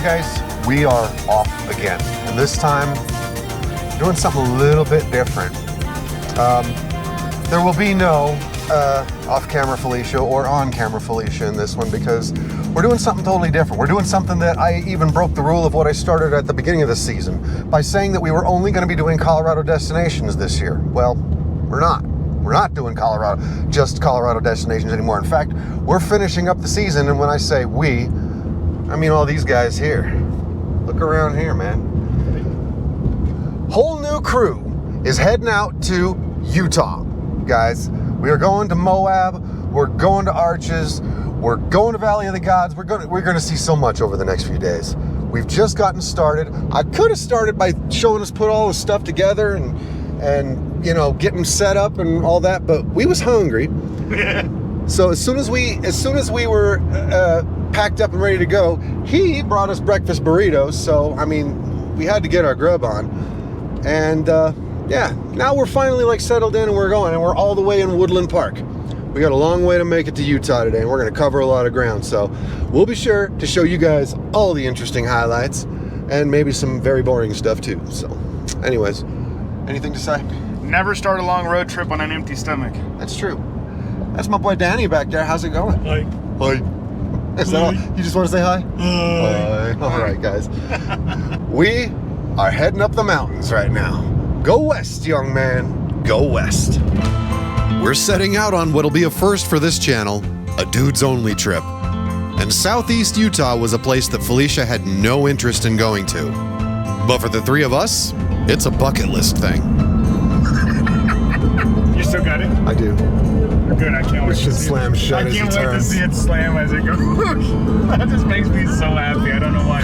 Guys, we are off again, and this time doing something a little bit different. There will be no off-camera Felicia or on-camera Felicia in this one because we're doing something totally different. We're doing something that I even broke the rule of what I started at the beginning of the season by saying that we were only going to be doing Colorado destinations this year. Well, we're not. We're not doing just Colorado destinations anymore. In fact, we're finishing up the season, and when I say we, I mean all these guys here. Look around here, man. Whole new crew is heading out to Utah, guys. We are going to Moab. We're going to Arches. We're going to Valley of the Gods. We're going to see so much over the next few days. We've just gotten started. I could have started by showing us put all the stuff together and you know, getting set up and all that, but we was hungry. So as soon as we were packed up and ready to go, he brought us breakfast burritos. So I mean, we had to get our grub on, and yeah, now we're finally like settled in and we're going, and we're all the way in Woodland Park. We got a long way to make it to Utah today, and we're going to cover a lot of ground. So we'll be sure to show you guys all the interesting highlights and maybe some very boring stuff too. So anyways, anything to say? Never start a long road trip on an empty stomach. That's true. That's my boy Danny back there. How's it going? Hi. Hi. Is that all? You just want to say hi? Hi. All right, guys. We are heading up the mountains right now. Go west, young man. Go west. We're setting out on what'll be a first for this channel, a dudes only trip. And Southeast Utah was a place that Felicia had no interest in going to. But for the three of us, it's a bucket list thing. You still got it? I do. Good, I can't wait to see slam it. shut I as can't it wait to turns. see it slam as it goes. That just makes me so happy. I don't know why.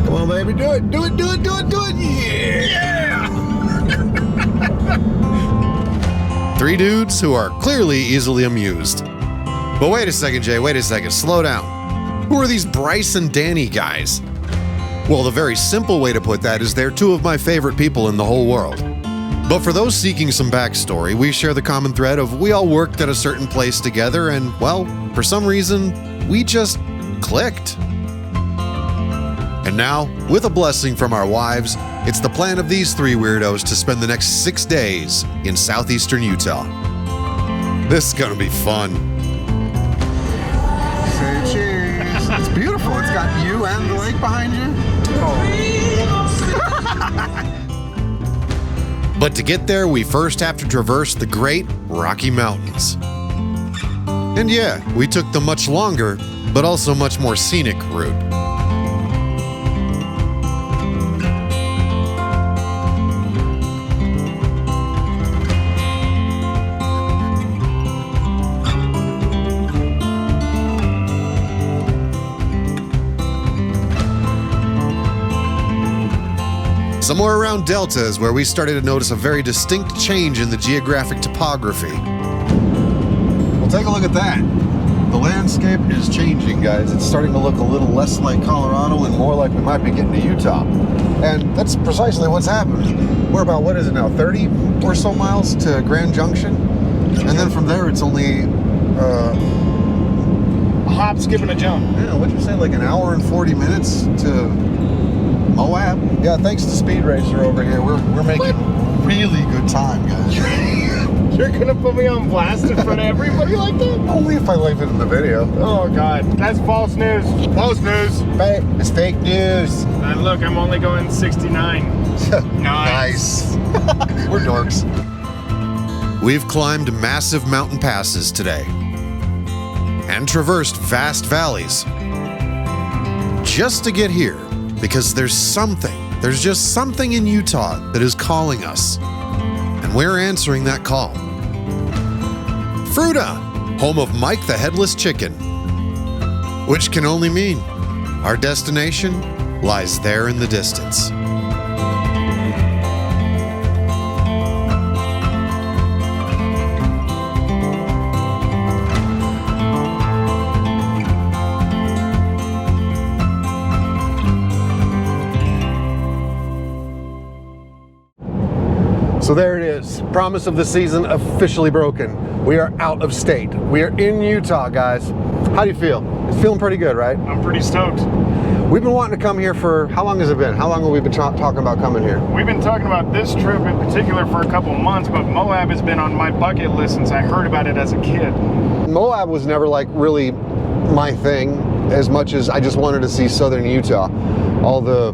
Come on, baby, do it. Do it, do it, do it, do it. Yeah! Three dudes who are clearly easily amused. But wait a second, Jay, wait a second. Slow down. Who are these Bryce and Danny guys? Well, the very simple way to put that is they're two of my favorite people in the whole world. But for those seeking some backstory, we share the common thread of we all worked at a certain place together and, well, for some reason, we just clicked. And now, with a blessing from our wives, it's the plan of these three weirdos to spend the next 6 days in southeastern Utah. This is gonna be fun. Say cheese. It's beautiful. It's got you and the lake behind you. But to get there, we first have to traverse the Great Rocky Mountains. And yeah, we took the much longer, but also much more scenic route. Somewhere around Delta is where we started to notice a very distinct change in the geographic topography. Well, take a look at that. The landscape is changing, guys. It's starting to look a little less like Colorado and more like we might be getting to Utah. And that's precisely what's happened. We're about, what is it now, 30 or so miles to Grand Junction? And then from there, it's only A hop, skip, and a jump. yeah, what'd you say, like an hour and 40 minutes to Moab? Yeah, thanks to Speed Racer over here, we're making really good time, guys. You're gonna put me on blast in front of everybody like that? Only if I leave it in the video. Oh God, that's false news. False news. It's fake news. And look, I'm only going 69. Nice. We're dorks. We've climbed massive mountain passes today and traversed vast valleys just to get here, because there's just something in Utah that is calling us, and we're answering that call. Fruta, home of Mike the Headless Chicken, which can only mean our destination lies there in the distance. So there it is. Promise of the season officially broken. We are out of state. We are in Utah, guys. How do you feel? It's feeling pretty good, right? I'm pretty stoked. We've been wanting to come here for, how long has it been? How long have we been talking about coming here? We've been talking about this trip in particular for a couple months, but Moab has been on my bucket list since I heard about it as a kid. Moab was never like really my thing, as much as I just wanted to see southern Utah. All the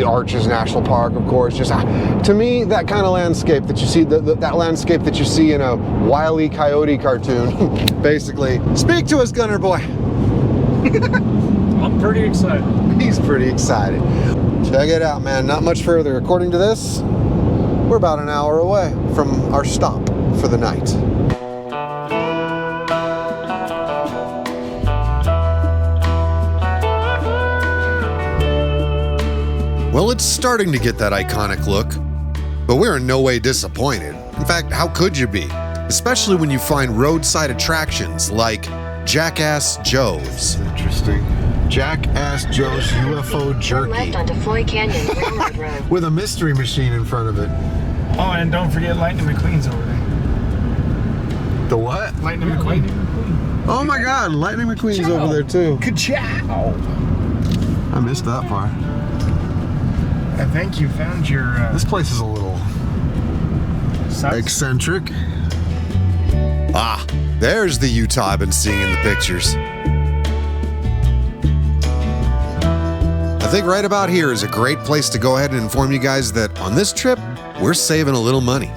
Arches National Park, of course. Just to me, that kind of landscape that you see, that landscape that you see in a Wile E. Coyote cartoon, basically. Speak to us, Gunner Boy. I'm pretty excited. He's pretty excited. Check it out, man. Not much further. According to this, we're about an hour away from our stop for the night. Well, it's starting to get that iconic look, but we're in no way disappointed. In fact, how could you be? Especially when you find roadside attractions like Jackass Joe's. Interesting. Jackass Joe's UFO Jerky. Left onto Floyd Canyon Railroad Road. With a mystery machine in front of it. Oh, and don't forget Lightning McQueen's over there. The what? Lightning McQueen. Oh my God, Lightning McQueen's over there too. Ka-chow! I missed that part. I think you found your... This place is a little eccentric. Ah, there's the Utah I've been seeing in the pictures. I think right about here is a great place to go ahead and inform you guys that on this trip, we're saving a little money.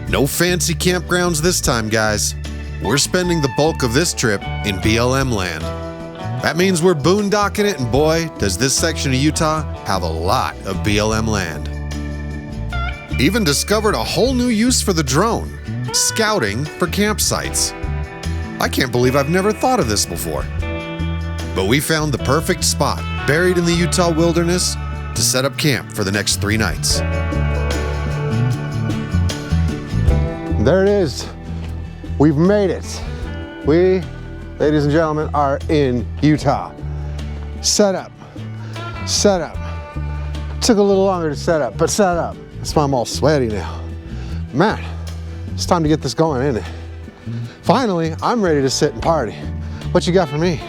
No fancy campgrounds this time, guys. We're spending the bulk of this trip in BLM land. That means we're boondocking it, and boy, does this section of Utah have a lot of BLM land. Even discovered a whole new use for the drone, scouting for campsites. I can't believe I've never thought of this before. But we found the perfect spot, buried in the Utah wilderness, to set up camp for the next 3 nights. There it is. We've made it. We, ladies and gentlemen, are in Utah. Set up. Took a little longer to set up, but set up. That's why I'm all sweaty now. Man, it's time to get this going, isn't it? Finally, I'm ready to sit and party. What you got for me?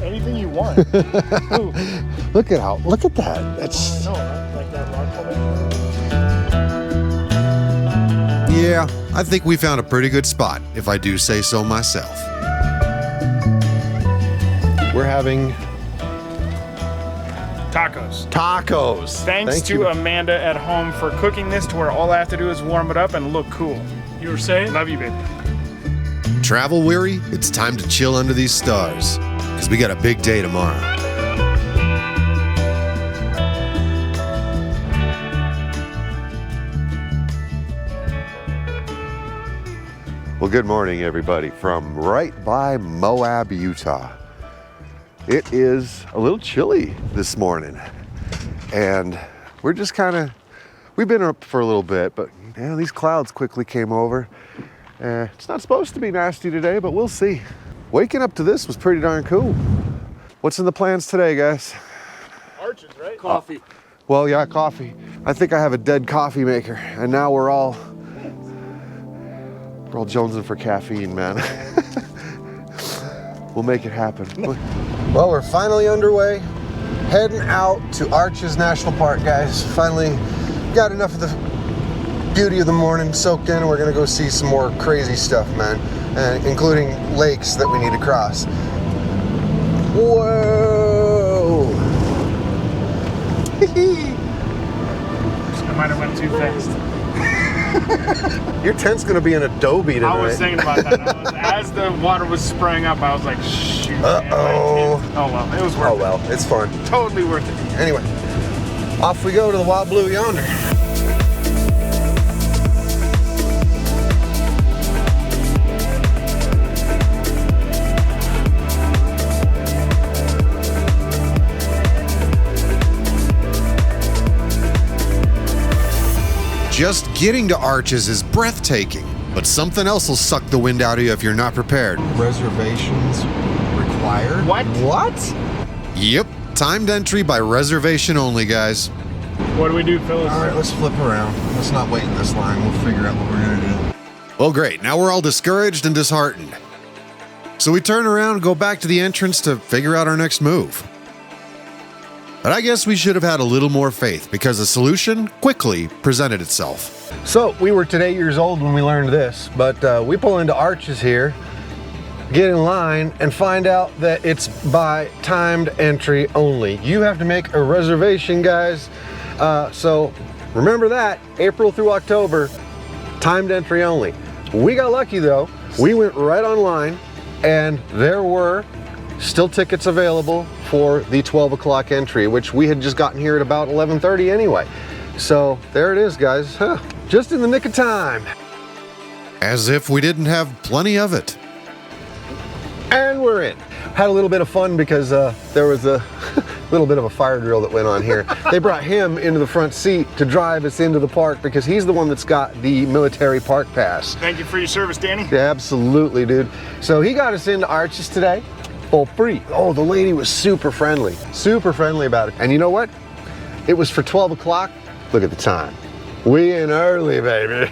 Anything you want. Ooh. Look at that. That's... No, like that rock formation. Yeah, I think we found a pretty good spot, if I do say so myself. We're having tacos. Thanks to Amanda at home for cooking this to where all I have to do is warm it up and look cool. You were saying? Love you, baby. Travel weary? It's time to chill under these stars, because we got a big day tomorrow. Well, good morning, everybody, from right by Moab, Utah. It is a little chilly this morning, and we're just we've been up for a little bit, but yeah, these clouds quickly came over. It's not supposed to be nasty today, but we'll see. Waking up to this was pretty darn cool. What's in the plans today, guys? Arches, right? Coffee. Well, yeah, coffee. I think I have a dead coffee maker, and now we're all jonesing for caffeine, man. We'll make it happen. Well, we're finally underway, heading out to Arches National Park, guys. Finally got enough of the beauty of the morning soaked in, and we're gonna go see some more crazy stuff, man, including lakes that we need to cross. Whoa! I might have went too fast. Your tent's gonna be an adobe tonight. I was thinking about that. As the water was spraying up, I was like, shoot. Uh-oh. Man, oh well, it was worth it. Oh well, it's fun. Totally worth it. Anyway, off we go to the wild blue yonder. Just getting to Arches is breathtaking, but something else will suck the wind out of you if you're not prepared. Reservations required? What? Yep, timed entry by reservation only, guys. What do we do, Phyllis? All right, let's flip around. Let's not wait in this line. We'll figure out what we're gonna do. Well, great. Now we're all discouraged and disheartened. So we turn around and go back to the entrance to figure out our next move. But I guess we should have had a little more faith because the solution quickly presented itself. So we were today years old when we learned this, but we pull into Arches here, get in line, and find out that it's by timed entry only. You have to make a reservation, guys. So remember that, April through October, timed entry only. We got lucky though. We went right online and there were still tickets available for the 12 o'clock entry, which we had just gotten here at about 11:30 anyway. So there it is, guys. Just in the nick of time. As if we didn't have plenty of it. And we're in. Had a little bit of fun because there was a little bit of a fire drill that went on here. They brought him into the front seat to drive us into the park because he's the one that's got the military park pass. Thank you for your service, Danny. Yeah, absolutely, dude. So he got us into Arches today for free. Oh, the lady was super friendly about it. And you know what? It was for 12 o'clock. Look at the time. We in early, baby.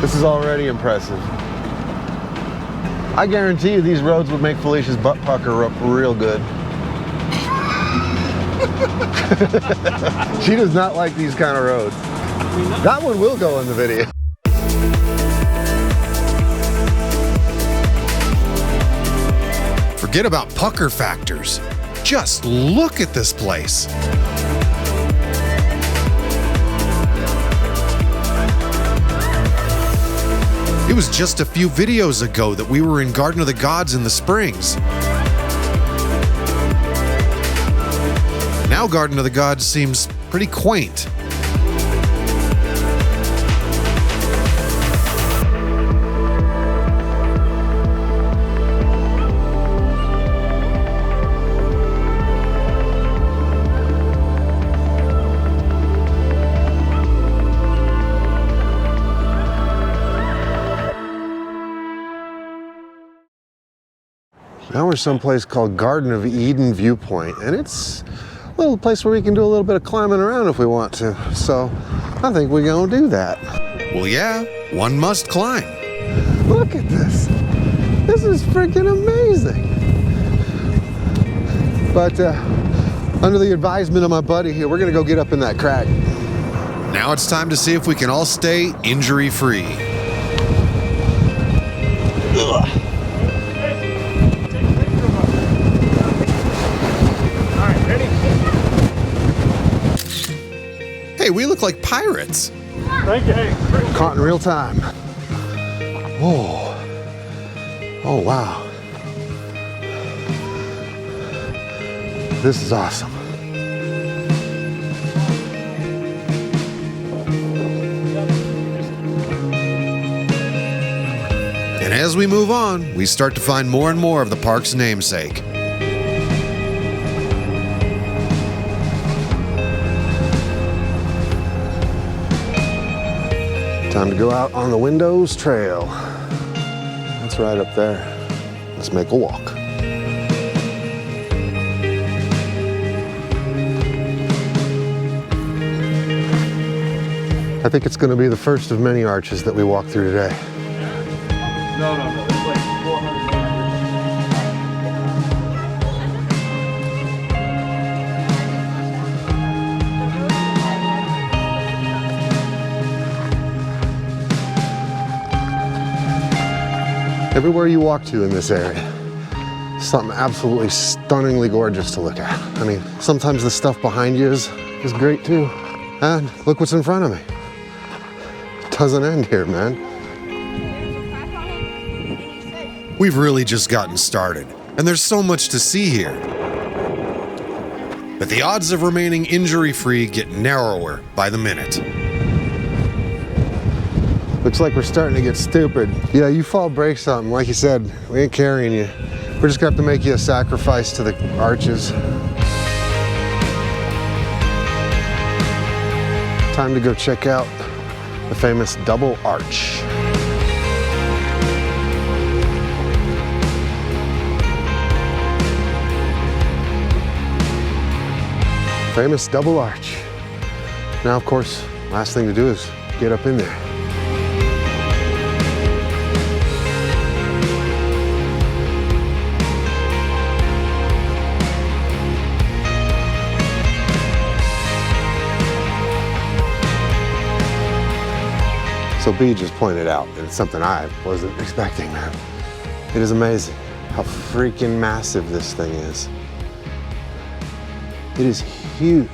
This is already impressive. I guarantee you these roads would make Felicia's butt pucker up real good. She does not like these kind of roads. That one will go in the video. Forget about pucker factors. Just look at this place. It was just a few videos ago that we were in Garden of the Gods in the Springs. Now Garden of the Gods seems pretty quaint. Now we're someplace called Garden of Eden Viewpoint, and it's a little place where we can do a little bit of climbing around if we want to. So I think we're gonna do that. Well, yeah, one must climb. Look at this. This is freaking amazing. But under the advisement of my buddy here, we're gonna go get up in that crack. Now it's time to see if we can all stay injury-free. Ugh. Hey, we look like pirates. Thank you. Caught in real time. Whoa. Oh, wow. This is awesome. And as we move on, we start to find more and more of the park's namesake. Time to go out on the Windows Trail. That's right up there. Let's make a walk. I think it's going to be the first of many arches that we walk through today. No. It's like 400 meters. Everywhere you walk to in this area, something absolutely stunningly gorgeous to look at. I mean, sometimes the stuff behind you is great too. And look what's in front of me. It doesn't end here, man. We've really just gotten started, and there's so much to see here. But the odds of remaining injury-free get narrower by the minute. Looks like we're starting to get stupid. Yeah, you fall, break something. Like you said, we ain't carrying you. We're just gonna have to make you a sacrifice to the arches. Time to go check out the famous double arch. Famous double arch. Now, of course, last thing to do is get up in there. So B just pointed out, and it's something I wasn't expecting, man. It is amazing how freaking massive this thing is. It is huge.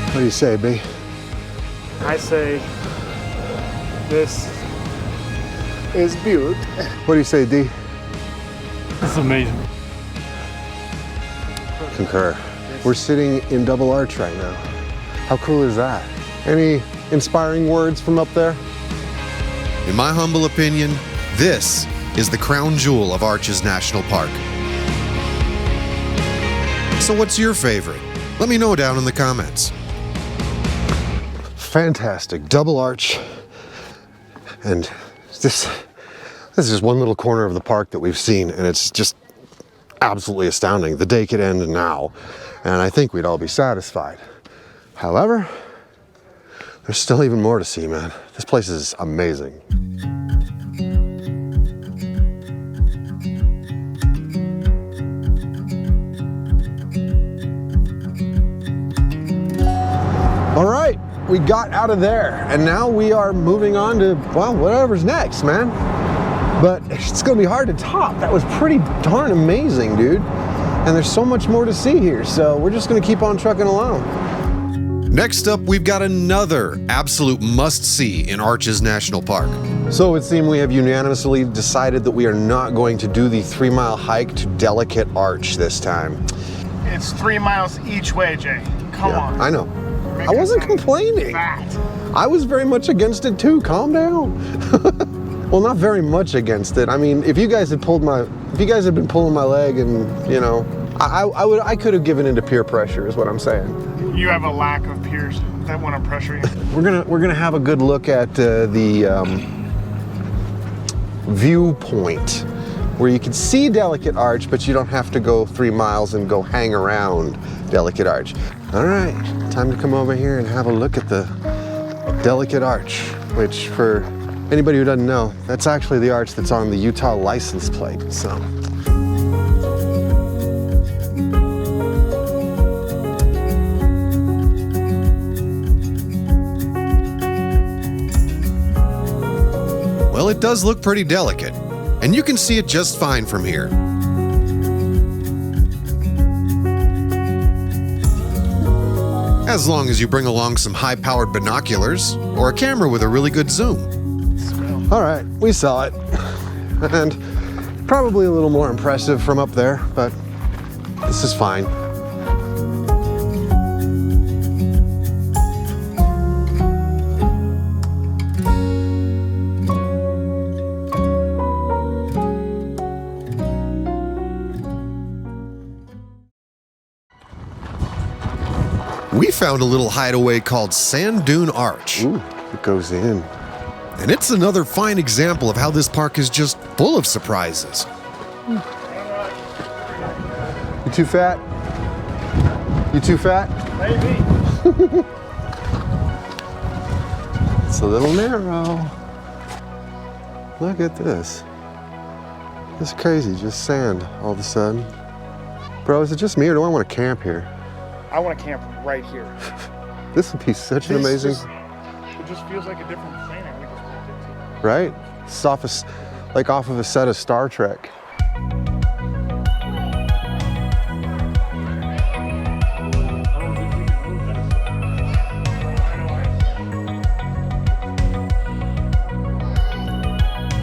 What do you say, B? I say this is beautiful. What do you say, D? It's amazing. Concur. We're sitting in double arch right now. How cool is that? Any inspiring words from up there? In my humble opinion, this is the crown jewel of Arches National Park. So what's your favorite? Let me know down in the comments. Fantastic double arch, and this is just one little corner of the park that we've seen, and it's just absolutely astounding. The day could end now, and I think we'd all be satisfied. However, there's still even more to see, man. This place is amazing. All right. We got out of there, and now we are moving on to, well, whatever's next, man. But it's gonna be hard to top. That was pretty darn amazing, dude. And there's so much more to see here, so we're just gonna keep on trucking along. Next up, we've got another absolute must-see in Arches National Park. So it would seem we have unanimously decided that we are not going to do the 3-mile hike to Delicate Arch this time. It's 3 miles each way, Jay. Come on. I know. I wasn't complaining. I was very much against it too. Calm down. Well, not very much against it. I mean, if you guys had been pulling my leg, and you know, I could have given into peer pressure, is what I'm saying. You have a lack of peers that want to pressure you. We're gonna have a good look at the viewpoint where you can see Delicate Arch, but you don't have to go 3 miles and go hang around Delicate Arch. All right, time to come over here and have a look at the Delicate Arch, which for anybody who doesn't know, that's actually the arch that's on the Utah license plate, so. Well, it does look pretty delicate, and you can see it just fine from here. As long as you bring along some high-powered binoculars or a camera with a really good zoom. All right, we saw it. And probably a little more impressive from up there, but this is fine. we found a little hideaway called Sand Dune Arch. Ooh, it goes in. And it's another fine example of how this park is just full of surprises. You too fat? You too fat? Maybe. It's a little narrow. Look at this. It's crazy, just sand all of a sudden. Bro, is it just me or do I want to camp here? I want to camp right here. This would be such an amazing... It just feels like a different planet we just walked into. Right? It's off of a set of Star Trek.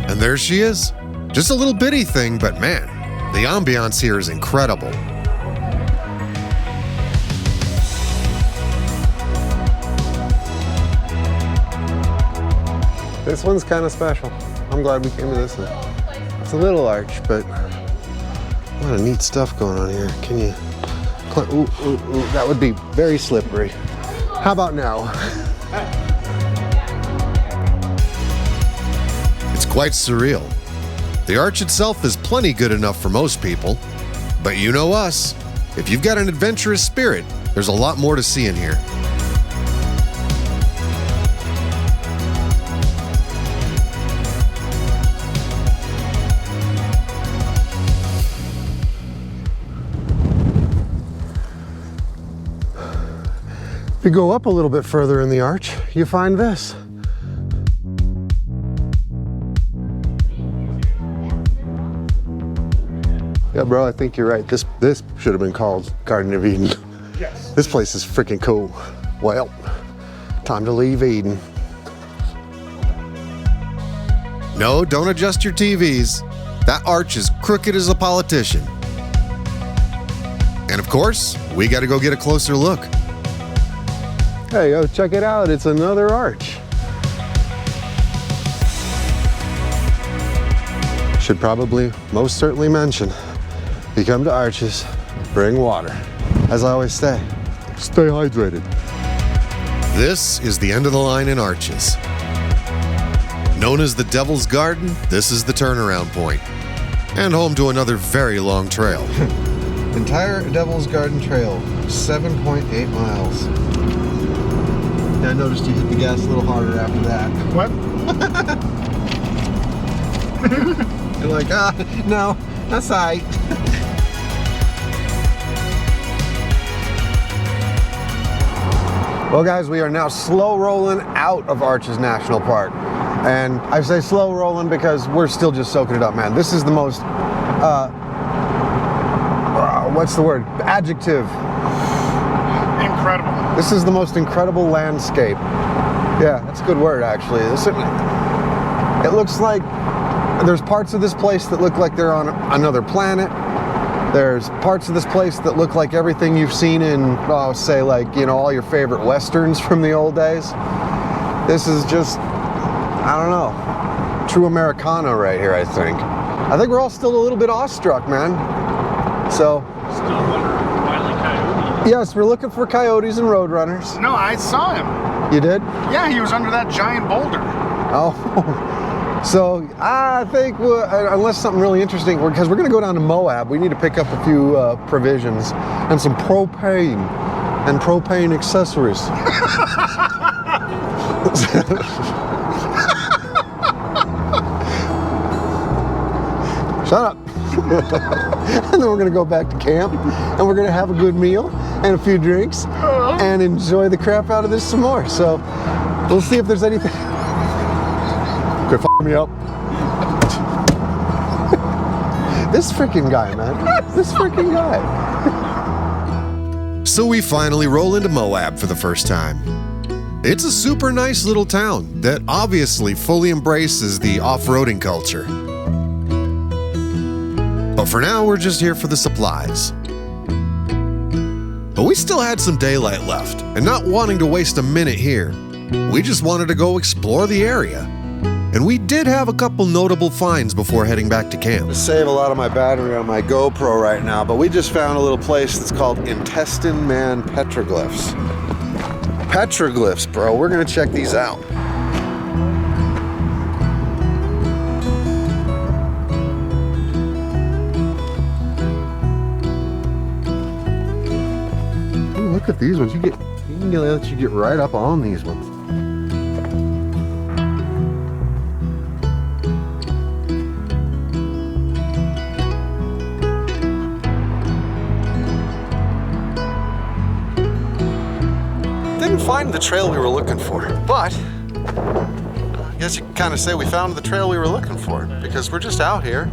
And there she is. Just a little bitty thing, but man, the ambiance here is incredible. This one's kind of special. I'm glad we came to this one. It's a little arch, but a lot of neat stuff going on here. Can you climb? Ooh, ooh, ooh, that would be very slippery. How about now? It's quite surreal. The arch itself is plenty good enough for most people, but you know us. If you've got an adventurous spirit, there's a lot more to see in here. If you go up a little bit further in the arch, you find this. Yeah, bro, I think you're right. This should have been called Garden of Eden. Yes. This place is freaking cool. Well, time to leave Eden. No, don't adjust your TVs. That arch is crooked as a politician. And of course, we got to go get a closer look. Hey, yo, check it out. It's another arch. Should probably most certainly mention, if you come to arches, bring water. As I always say, stay hydrated. This is the end of the line in arches. Known as the Devil's Garden, this is the turnaround point, and home to another very long trail. Entire Devil's Garden Trail, 7.8 miles. Yeah, I noticed you hit the gas a little harder after that. What? You're like, no, that's all right. Well, guys, we are now slow rolling out of Arches National Park. And I say slow rolling because we're still just soaking it up, man. This is the most, what's the word? Adjective. Incredible. This is the most incredible landscape. Yeah, that's a good word, actually. It looks like there's parts of this place that look like they're on another planet. There's parts of this place that look like everything you've seen in, say, like, you know, all your favorite Westerns from the old days. This is just, I don't know, true Americana right here, I think. I think we're all still a little bit awestruck, man. So. Still wondering Wile E. Coyote. Yes, we're looking for coyotes and roadrunners. No, I saw him. You did? Yeah, he was under that giant boulder. Oh. So I think, unless something really interesting, because we're going to go down to Moab, we need to pick up a few provisions and some propane and propane accessories. Shut up. And then we're going to go back to camp and we're going to have a good meal and a few drinks and enjoy the crap out of this some more. So we'll see if there's anything. Quit f***ing me up. This freaking guy, man. This freaking guy. So we finally roll into Moab for the first time. It's a super nice little town that obviously fully embraces the off-roading culture. But for now, we're just here for the supplies. But we still had some daylight left, and not wanting to waste a minute here, we just wanted to go explore the area. And we did have a couple notable finds before heading back to camp. Save a lot of my battery on my GoPro right now, but we just found a little place that's called Intestine Man Petroglyphs. Petroglyphs, bro. We're gonna check these out. Ooh, look at these ones. You can let you get right up on these ones. Didn't find the trail we were looking for, but I guess you can kind of say we found the trail we were looking for because we're just out here,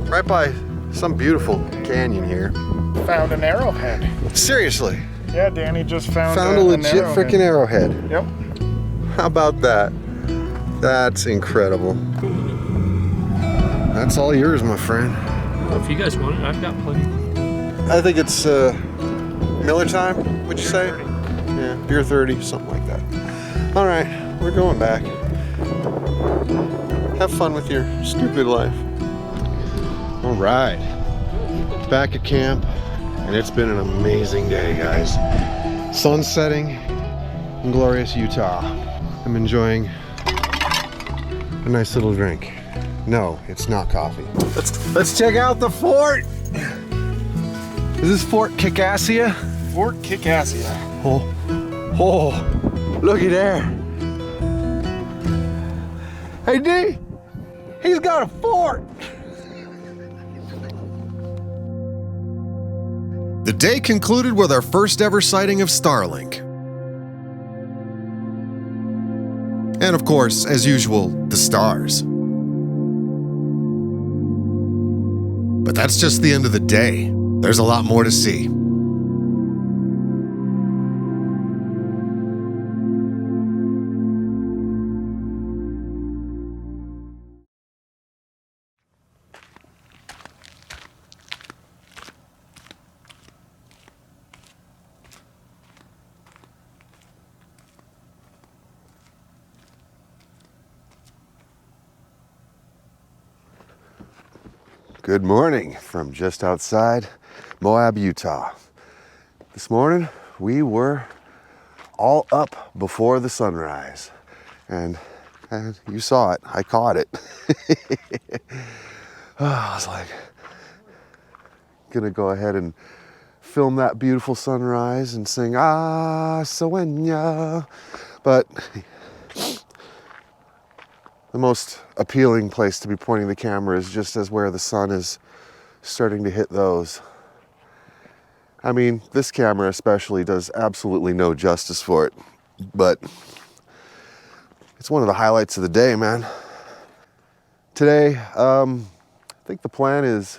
right by some beautiful canyon here. Found an arrowhead. Seriously. Yeah, Danny just found a legit freaking arrowhead. Yep. How about that? That's incredible. That's all yours, my friend. Well, if you guys want it, I've got plenty. I think it's Miller time, would you say? Yeah, beer 30, something like that. All right, we're going back. Have fun with your stupid life. All right, back at camp, and it's been an amazing day, guys. Sun setting in glorious Utah. I'm enjoying a nice little drink. No, it's not coffee. Let's check out the fort. Is this Fort Kikassia? Fort Kikassia. Oh, looky there. Hey, D, he's got a fort. The day concluded with our first ever sighting of Starlink. And of course, as usual, the stars. But that's just the end of the day. There's a lot more to see. Good morning from just outside Moab, Utah. This morning we were all up before the sunrise, and you saw it. I caught it. I was like, gonna go ahead and film that beautiful sunrise and sing "Ah Sueña," but the most appealing place to be pointing the camera is just as where the sun is starting to hit those. I mean, this camera especially does absolutely no justice for it, but it's one of the highlights of the day, man. Today, I think the plan is,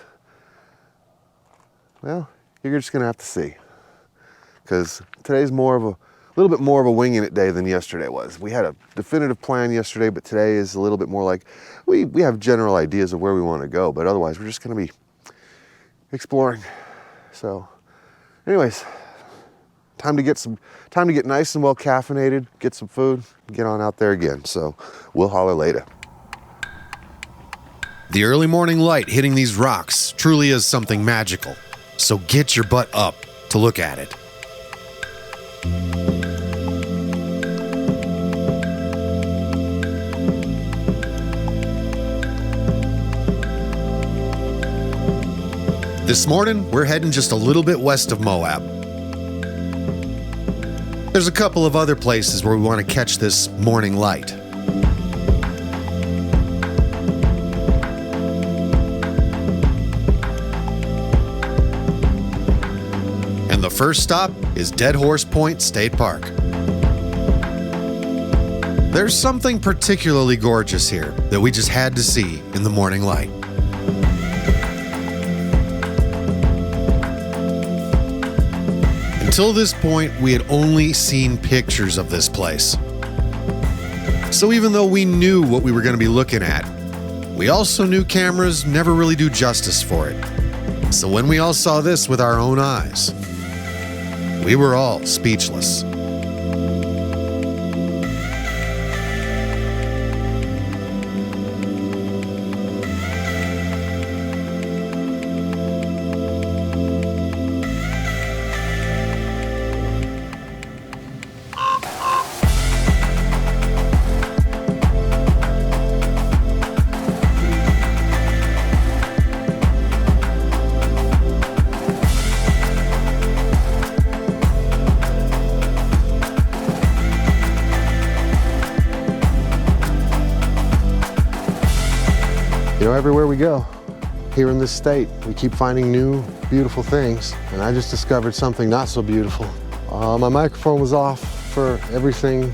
well, you're just gonna have to see, because today's a little bit more of a winging it day than yesterday was. We had a definitive plan yesterday, but today is a little bit more like we have general ideas of where we want to go, but otherwise we're just going to be exploring. So anyways, time to get nice and well caffeinated, get some food, get on out there again. So we'll holler later. The early morning light hitting these rocks truly is something magical. So get your butt up to look at it. This morning, we're heading just a little bit west of Moab. There's a couple of other places where we want to catch this morning light. And the first stop is Dead Horse Point State Park. There's something particularly gorgeous here that we just had to see in the morning light. Until this point, we had only seen pictures of this place. So even though we knew what we were going to be looking at, we also knew cameras never really do justice for it. So when we all saw this with our own eyes, we were all speechless. You know, everywhere we go here in this state, we keep finding new, beautiful things. And I just discovered something not so beautiful. My microphone was off for everything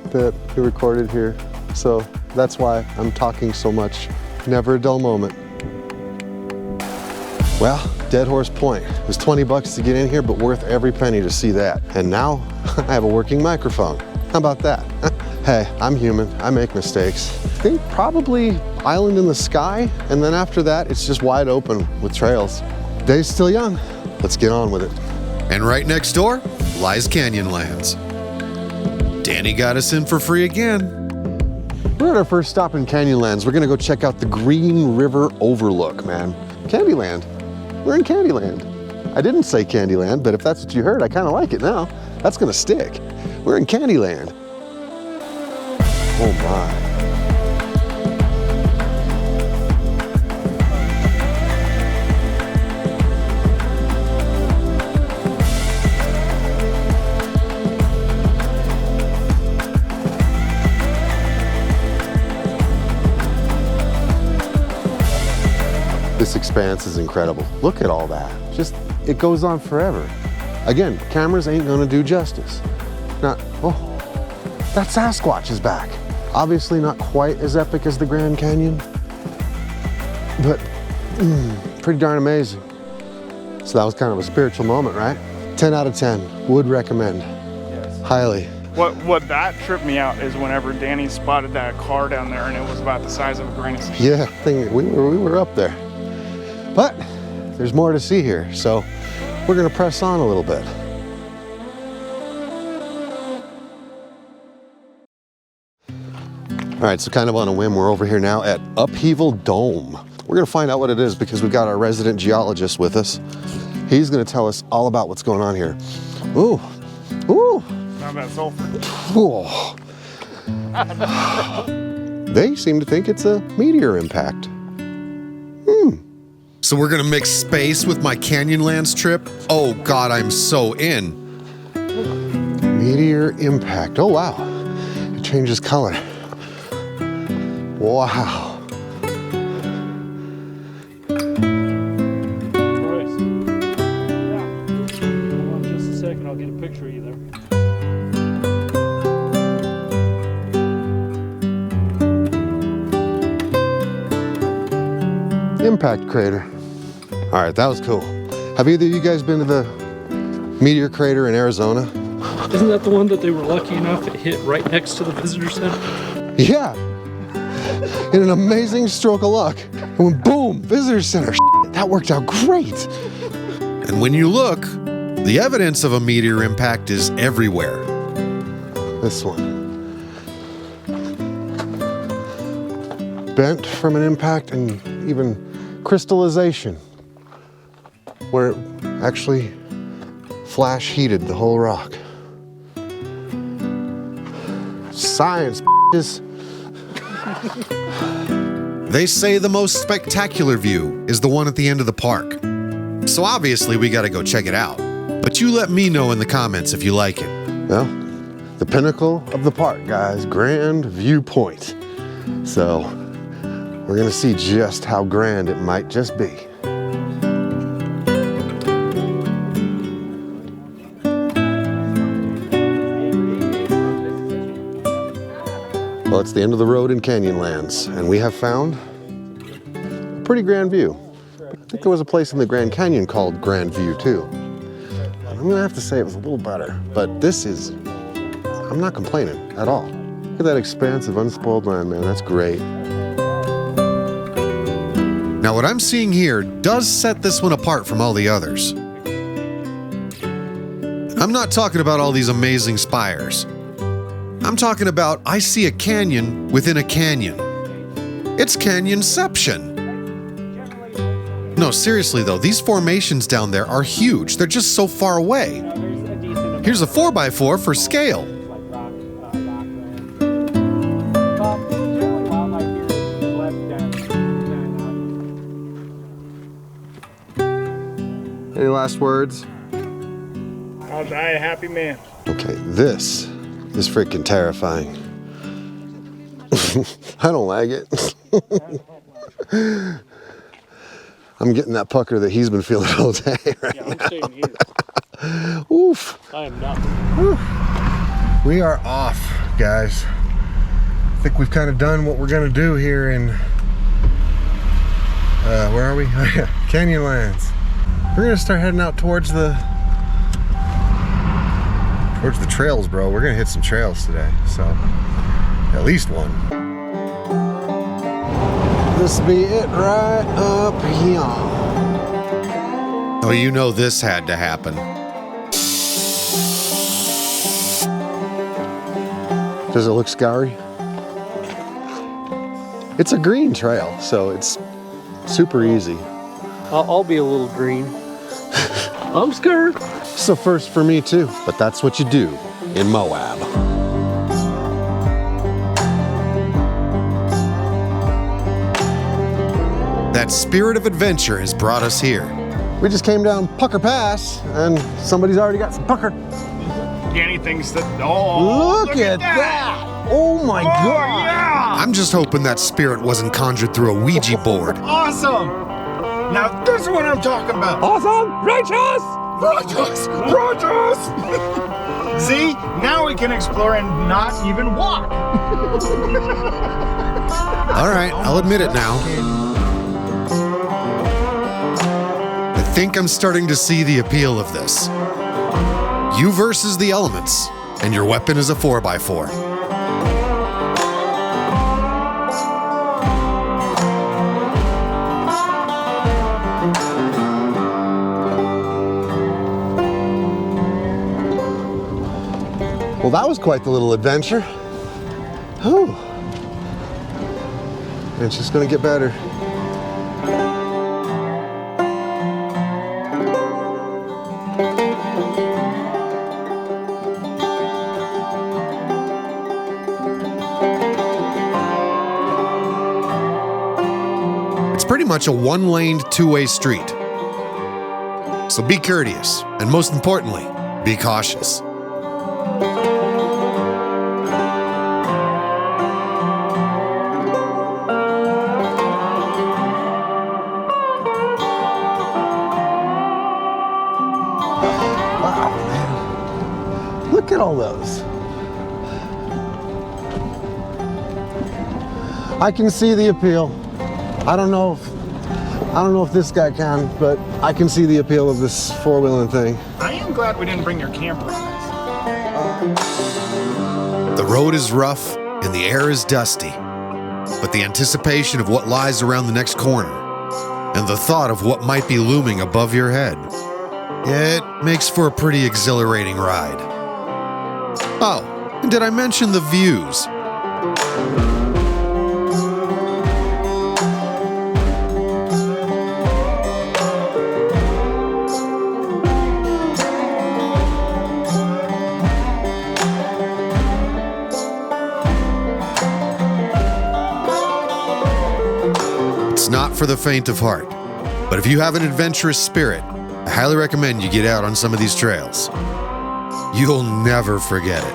that we recorded here. So that's why I'm talking so much. Never a dull moment. Well, Dead Horse Point. It was 20 bucks to get in here, but worth every penny to see that. And now I have a working microphone. How about that? Hey, I'm human. I make mistakes. I think probably Island in the Sky, and then after that, it's just wide open with trails. Day's still young. Let's get on with it. And right next door lies Canyonlands. Danny got us in for free again. We're at our first stop in Canyonlands. We're gonna go check out the Green River Overlook, man. Candyland. We're in Candyland. I didn't say Candyland, but if that's what you heard, I kind of like it now. That's gonna stick. We're in Candyland. Oh my. This expanse is incredible. Look at all that. Just, it goes on forever. Again, cameras ain't gonna do justice. Not, oh, that Sasquatch is back. Obviously not quite as epic as the Grand Canyon, but pretty darn amazing. So that was kind of a spiritual moment, right? 10 out of 10, would recommend. Yes. Highly. What that tripped me out is whenever Danny spotted that car down there and it was about the size of a grain of sand. Yeah, we were up there. But there's more to see here, so we're gonna press on a little bit. All right, so kind of on a whim, we're over here now at Upheaval Dome. We're gonna find out what it is because we've got our resident geologist with us. He's gonna tell us all about what's going on here. Ooh, ooh. Not that sulfur. Ooh. They seem to think it's a meteor impact. So we're gonna mix space with my Canyonlands trip? Oh God, I'm so in. Meteor impact, oh wow. It changes color. Wow. Bryce. Yeah. Hold on just a second, I'll get a picture of you there. Impact crater. All right, that was cool. Have either of you guys been to the meteor crater in Arizona? Isn't that the one that they were lucky enough it hit right next to the visitor center? Yeah. In an amazing stroke of luck. And when boom, visitor center. That worked out great. And when you look, the evidence of a meteor impact is everywhere. This one. Bent from an impact and even crystallization, where it actually flash heated the whole rock. Science, bitches. They say the most spectacular view is the one at the end of the park. So obviously we gotta go check it out. But you let me know in the comments if you like it. Well, the pinnacle of the park, guys, Grand Viewpoint. So we're gonna see just how grand it might just be. Well, it's the end of the road in Canyonlands, and we have found a pretty grand view. I think there was a place in the Grand Canyon called Grand View too. And I'm gonna have to say it was a little better, but this is, I'm not complaining at all. Look at that expanse of unspoiled land, man, that's great. Now what I'm seeing here does set this one apart from all the others. I'm not talking about all these amazing spires. I'm talking about I see a canyon within a canyon. It's canyonception. No, seriously though, these formations down there are huge. They're just so far away. Here's a 4x4 for scale. Any last words? I'll die a happy man. Okay, this is freaking terrifying. I don't like it. I'm getting that pucker that he's been feeling all day. Right? Yeah, I'm staying here. Oof. I am not. We are off, guys. I think we've kind of done what we're gonna do here in, where are we? Oh yeah, Canyonlands. We're gonna start heading out towards the trails, bro. We're gonna hit some trails today, so at least one. This be it right up here. Oh, you know this had to happen. Does it look scary? It's a green trail, so it's super easy. I'll be a little green. I'm scared. It's a first for me too, but that's what you do in Moab. That spirit of adventure has brought us here. We just came down Pucker Pass, and somebody's already got some pucker. Danny thinks that. Oh, Look at that! Oh my God! Yeah! I'm just hoping that spirit wasn't conjured through a Ouija board. Awesome! Now this is what I'm talking about. Awesome! Righteous! Righteous! Righteous! See, now we can explore and not even walk. All right, I'll admit it now. I think I'm starting to see the appeal of this. You versus the elements, and your weapon is a 4x4. Well, that was quite the little adventure. Whew. And it's just gonna get better. It's pretty much a one-lane, two-way street. So be courteous, and most importantly, be cautious. Wow, man. Look at all those. I can see the appeal. I don't know if this guy can, but I can see the appeal of this four-wheeling thing. I am glad we didn't bring your camper on this. The road is rough and the air is dusty, but the anticipation of what lies around the next corner and the thought of what might be looming above your head, it makes for a pretty exhilarating ride. Oh, and did I mention the views? It's not for the faint of heart, but if you have an adventurous spirit, I highly recommend you get out on some of these trails. You'll never forget it.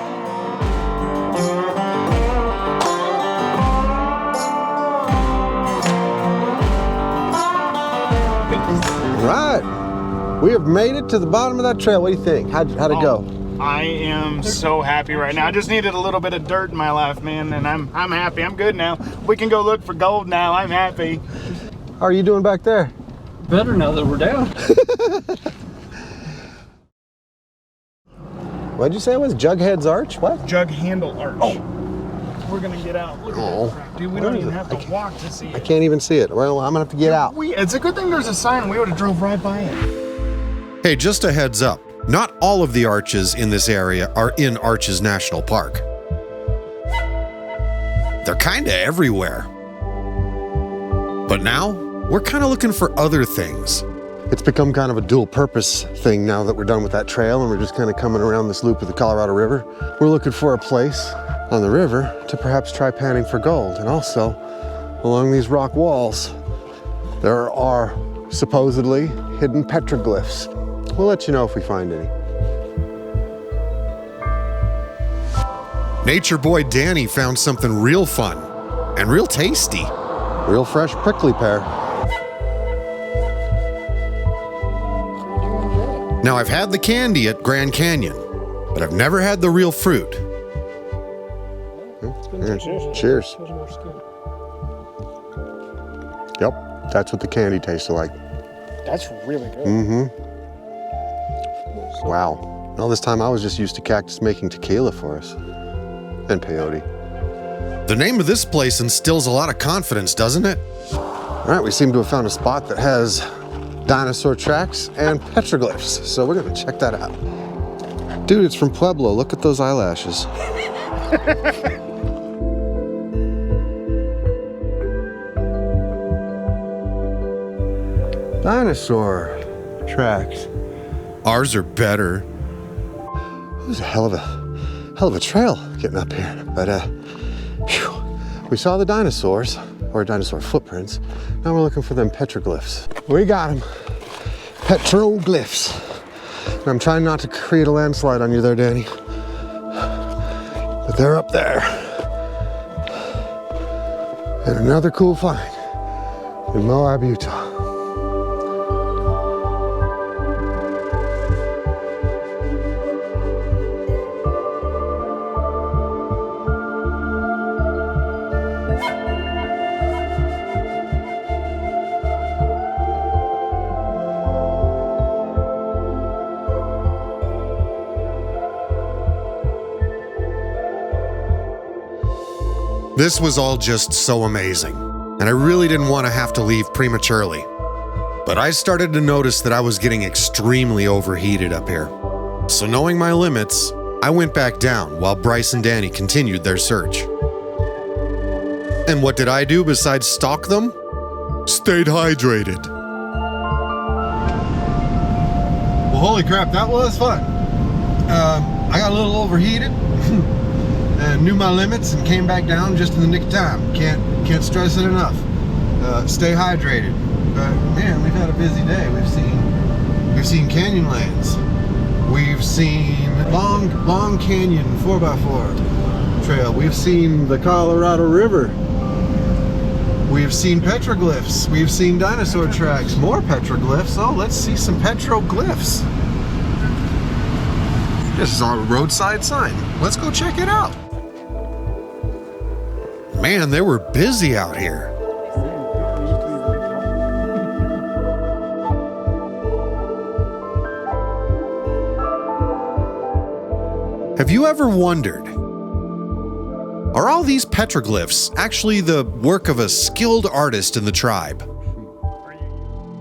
Right. We have made it to the bottom of that trail. What do you think? How'd it go? I am so happy right now. I just needed a little bit of dirt in my life, man, and I'm happy. I'm good now. We can go look for gold now. I'm happy. How are you doing back there? Better now that we're down. What'd you say it was? Jughead's Arch? What? Jug handle arch. Oh, we're gonna get out. Look at Oh. that crap, dude. We don't even have to walk to see I it. can't even see it. Well, I'm gonna have to get out. It's a good thing there's a sign. We would have drove right by it. Hey, just a heads up. Not all of the arches in this area are in Arches National Park. They're kinda everywhere. But now, we're kinda looking for other things. It's become kind of a dual purpose thing now that we're done with that trail and we're just kind of coming around this loop of the Colorado River. We're looking for a place on the river to perhaps try panning for gold. And also, along these rock walls, there are supposedly hidden petroglyphs. We'll let you know if we find any. Nature boy Danny found something real fun and real tasty. Real fresh prickly pear. Now, I've had the candy at Grand Canyon, but I've never had the real fruit. Cheers. Yep, that's what the candy tasted like. That's really good. Mm-hmm. Wow. All this time I was just used to Cactus making tequila for us. And peyote. The name of this place instills a lot of confidence, doesn't it? All right, we seem to have found a spot that has dinosaur tracks and petroglyphs. So we're gonna check that out. Dude, it's from Pueblo. Look at those eyelashes. Dinosaur tracks. Ours are better. It was a hell of a trail getting up here. But phew, we saw the dinosaurs, or dinosaur footprints. Now we're looking for them petroglyphs. We got them. Petroglyphs. And I'm trying not to create a landslide on you there, Danny. But they're up there. And another cool find in Moab, Utah. This was all just so amazing, and I really didn't want to have to leave prematurely. But I started to notice that I was getting extremely overheated up here. So knowing my limits, I went back down while Bryce and Danny continued their search. And what did I do besides stalk them? Stayed hydrated. Well, holy crap, that was fun. I got a little overheated and knew my limits and came back down just in the nick of time. Can't stress it enough. Stay hydrated. Man, we've had a busy day. We've seen Canyonlands. We've seen Long Canyon 4x4 trail. We've seen the Colorado River. We've seen petroglyphs. We've seen dinosaur tracks. More petroglyphs. Oh, let's see some petroglyphs. This is our roadside sign. Let's go check it out. Man, they were busy out here. Have you ever wondered, are all these petroglyphs actually the work of a skilled artist in the tribe?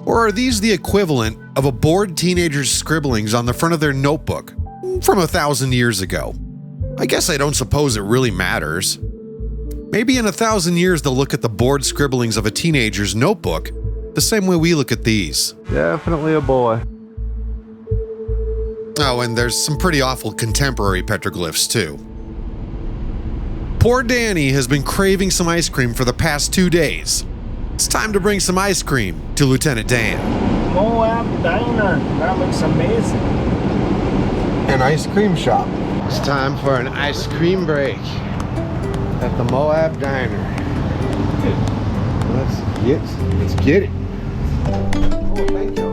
Or are these the equivalent of a bored teenager's scribblings on the front of their notebook from 1,000 years ago? I guess I don't suppose it really matters. Maybe in 1,000 years they'll look at the bored scribblings of a teenager's notebook the same way we look at these. Definitely a boy. Oh, and there's some pretty awful contemporary petroglyphs too. Poor Danny has been craving some ice cream for the past 2 days. It's time to bring some ice cream to Lieutenant Dan. Moab Diner. That looks amazing. An ice cream shop. It's time for an ice cream break at the Moab Diner. Let's get it. Oh, thank you.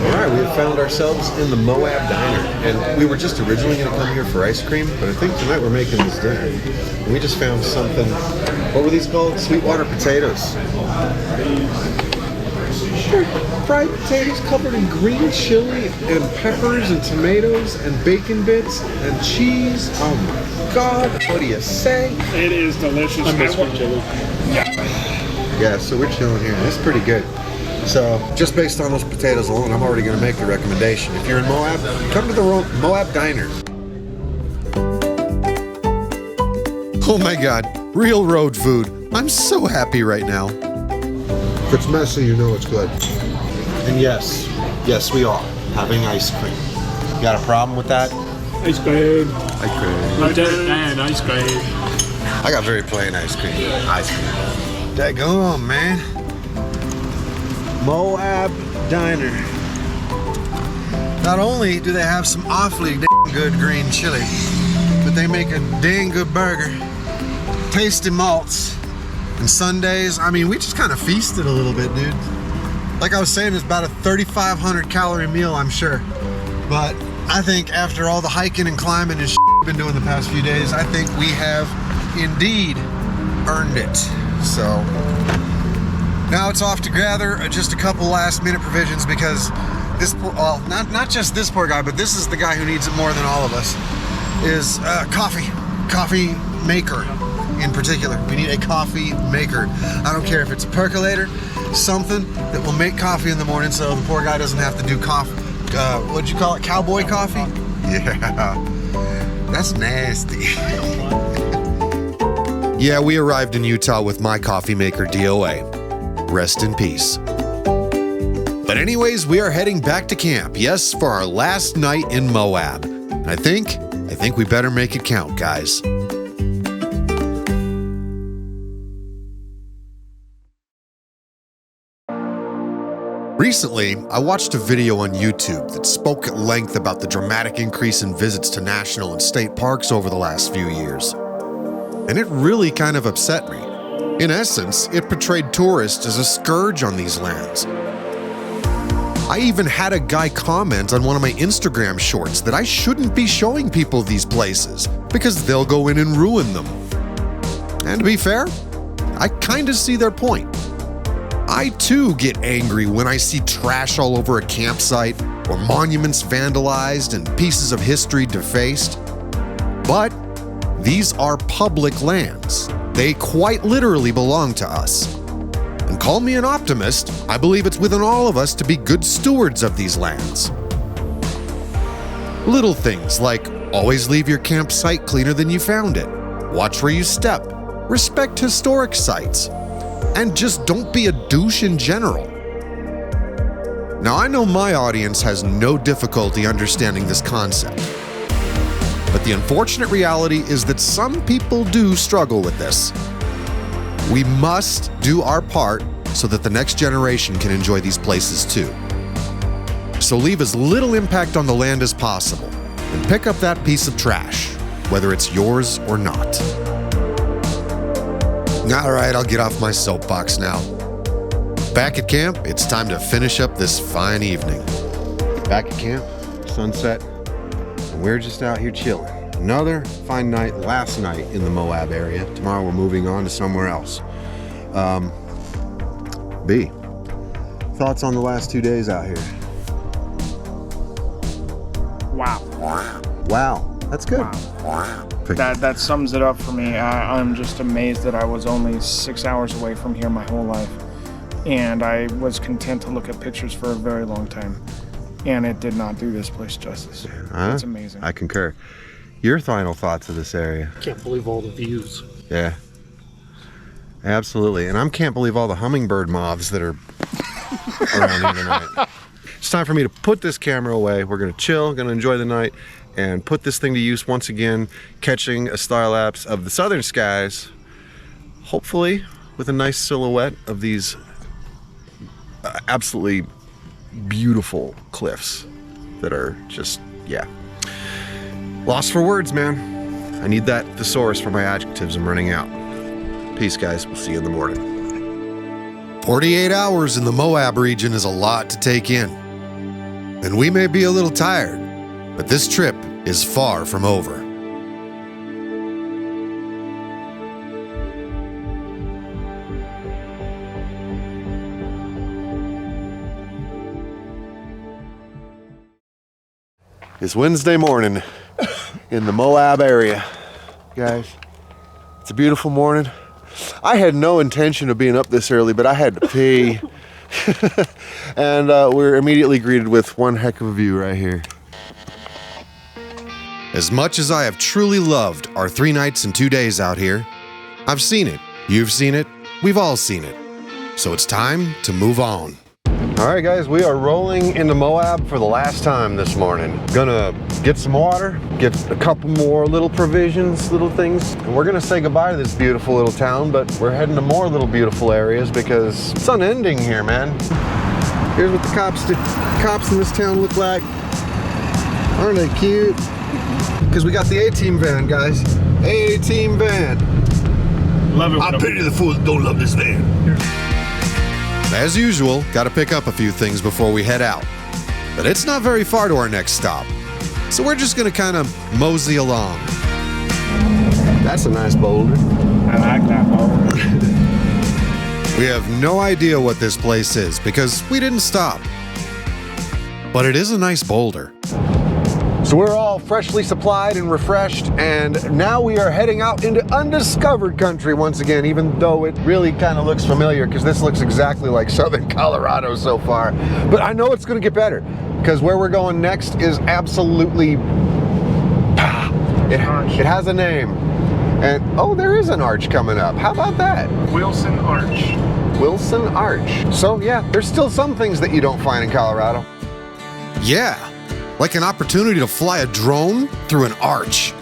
All right, we have found ourselves in the Moab Diner, and we were just originally going to come here for ice cream, but I think tonight we're making this dinner. And we just found something. What were these called? Sweetwater potatoes. Fried potatoes covered in green chili and peppers and tomatoes and bacon bits and cheese. Oh my God, what do you say? It is delicious. Yeah, so we're chilling here. It's pretty good. So just based on those potatoes alone, I'm already going to make the recommendation. If you're in Moab, come to the Moab Diner. Oh my God, real road food. I'm so happy right now. If it's messy, you know it's good. And yes, we are having ice cream. You got a problem with that? Ice cream. Ice cream. Lieutenant Dan, ice cream. I got very plain ice cream. Daggone, man. Moab Diner. Not only do they have some awfully dang good green chili, but they make a dang good burger, tasty malts, And Sundays, I mean, we just kind of feasted a little bit, dude. Like I was saying, it's about a 3,500 calorie meal, I'm sure. But I think after all the hiking and climbing and we've been doing the past few days, I think we have indeed earned it. So now it's off to gather just a couple last minute provisions because this, well, not just this poor guy, but this is the guy who needs it more than all of us, is coffee maker in particular. We need a coffee maker. I don't care if it's a percolator, something that will make coffee in the morning so the poor guy doesn't have to do coffee. What'd you call it? Cowboy coffee? Yeah, that's nasty. Yeah, we arrived in Utah with my coffee maker DOA. Rest in peace. But anyways, we are heading back to camp. Yes, for our last night in Moab. And I think we better make it count, guys. Recently, I watched a video on YouTube that spoke at length about the dramatic increase in visits to national and state parks over the last few years. And it really kind of upset me. In essence, it portrayed tourists as a scourge on these lands. I even had a guy comment on one of my Instagram shorts that I shouldn't be showing people these places because they'll go in and ruin them. And to be fair, I kind of see their point. I too get angry when I see trash all over a campsite or monuments vandalized and pieces of history defaced. But these are public lands. They quite literally belong to us. And call me an optimist, I believe it's within all of us to be good stewards of these lands. Little things like always leave your campsite cleaner than you found it, watch where you step, respect historic sites, and just don't be a douche in general. Now, I know my audience has no difficulty understanding this concept, but the unfortunate reality is that some people do struggle with this. We must do our part so that the next generation can enjoy these places too. So leave as little impact on the land as possible and pick up that piece of trash, whether it's yours or not. All right, I'll get off my soapbox now. Back at camp, it's time to finish up this fine evening. Back at camp, sunset, and we're just out here chilling. Another fine night, last night in the Moab area. Tomorrow we're moving on to somewhere else. B, thoughts on the last 2 days out here? Wow, that's good. Wow. That sums it up for me. I'm just amazed that I was only 6 hours away from here my whole life. And I was content to look at pictures for a very long time. And it did not do this place justice. It's amazing. I concur. Your final thoughts of this area? Can't believe all the views. Yeah. Absolutely. And I can't believe all the hummingbird moths that are around here tonight. It's time for me to put this camera away. We're going to chill, going to enjoy the night, and put this thing to use once again, catching a star lapse of the southern skies, hopefully with a nice silhouette of these absolutely beautiful cliffs that are just, yeah. Lost for words, man. I need that thesaurus for my adjectives. I'm running out. Peace, guys. We'll see you in the morning. 48 hours in the Moab region is a lot to take in. And we may be a little tired, but this trip is far from over. It's Wednesday morning in the Moab area, guys. It's a beautiful morning. I had no intention of being up this early, but I had to pee. And we're immediately greeted with one heck of a view right here. As much as I have truly loved our 3 nights and 2 days out here, I've seen it, you've seen it, we've all seen it. So it's time to move on. All right, guys, we are rolling into Moab for the last time this morning. Gonna get some water, get a couple more little provisions, little things, and we're gonna say goodbye to this beautiful little town, but we're heading to more little beautiful areas because it's unending here, man. Here's what the cops in this town look like. Aren't they cute? Because we got the A-Team van, guys. A-Team van. Love it. I pity the fools that don't love this van. As usual, gotta pick up a few things before we head out. But it's not very far to our next stop. So we're just gonna kind of mosey along. That's a nice boulder. I like that boulder. We have no idea what this place is because we didn't stop. But it is a nice boulder. So we're all freshly supplied and refreshed, and now we are heading out into undiscovered country once again, even though it really kind of looks familiar because this looks exactly like southern Colorado so far. But I know it's going to get better because where we're going next is absolutely... It has a name. And, oh, there is an arch coming up. How about that? Wilson Arch. Wilson Arch. So yeah, there's still some things that you don't find in Colorado. Yeah, like an opportunity to fly a drone through an arch.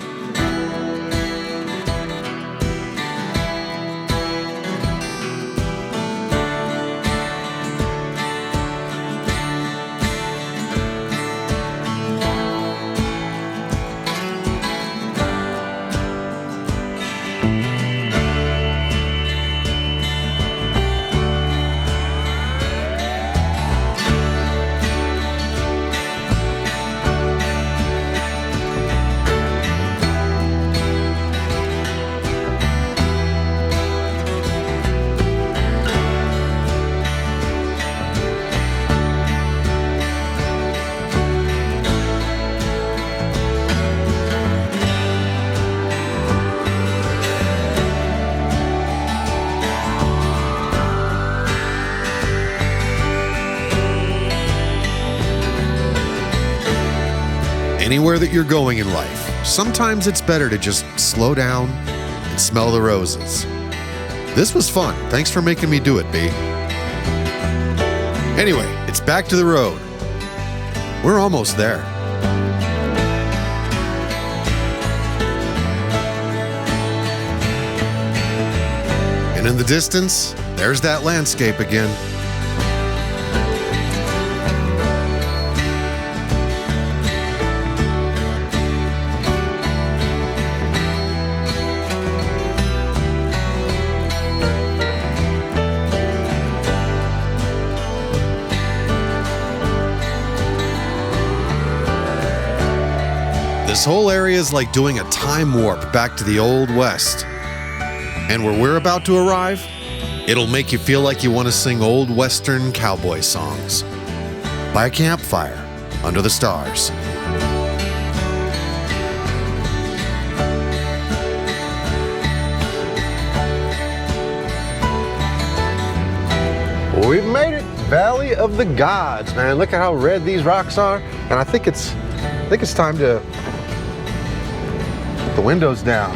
Anywhere that you're going in life, sometimes it's better to just slow down and smell the roses. This was fun. Thanks for making me do it, B. Anyway, it's back to the road. We're almost there. And in the distance, there's that landscape again. This whole area is like doing a time warp back to the Old West. And where we're about to arrive, it'll make you feel like you want to sing old Western cowboy songs by a campfire under the stars. We've made it. Valley of the Gods, man. Look at how red these rocks are. And I think it's time to put the windows down.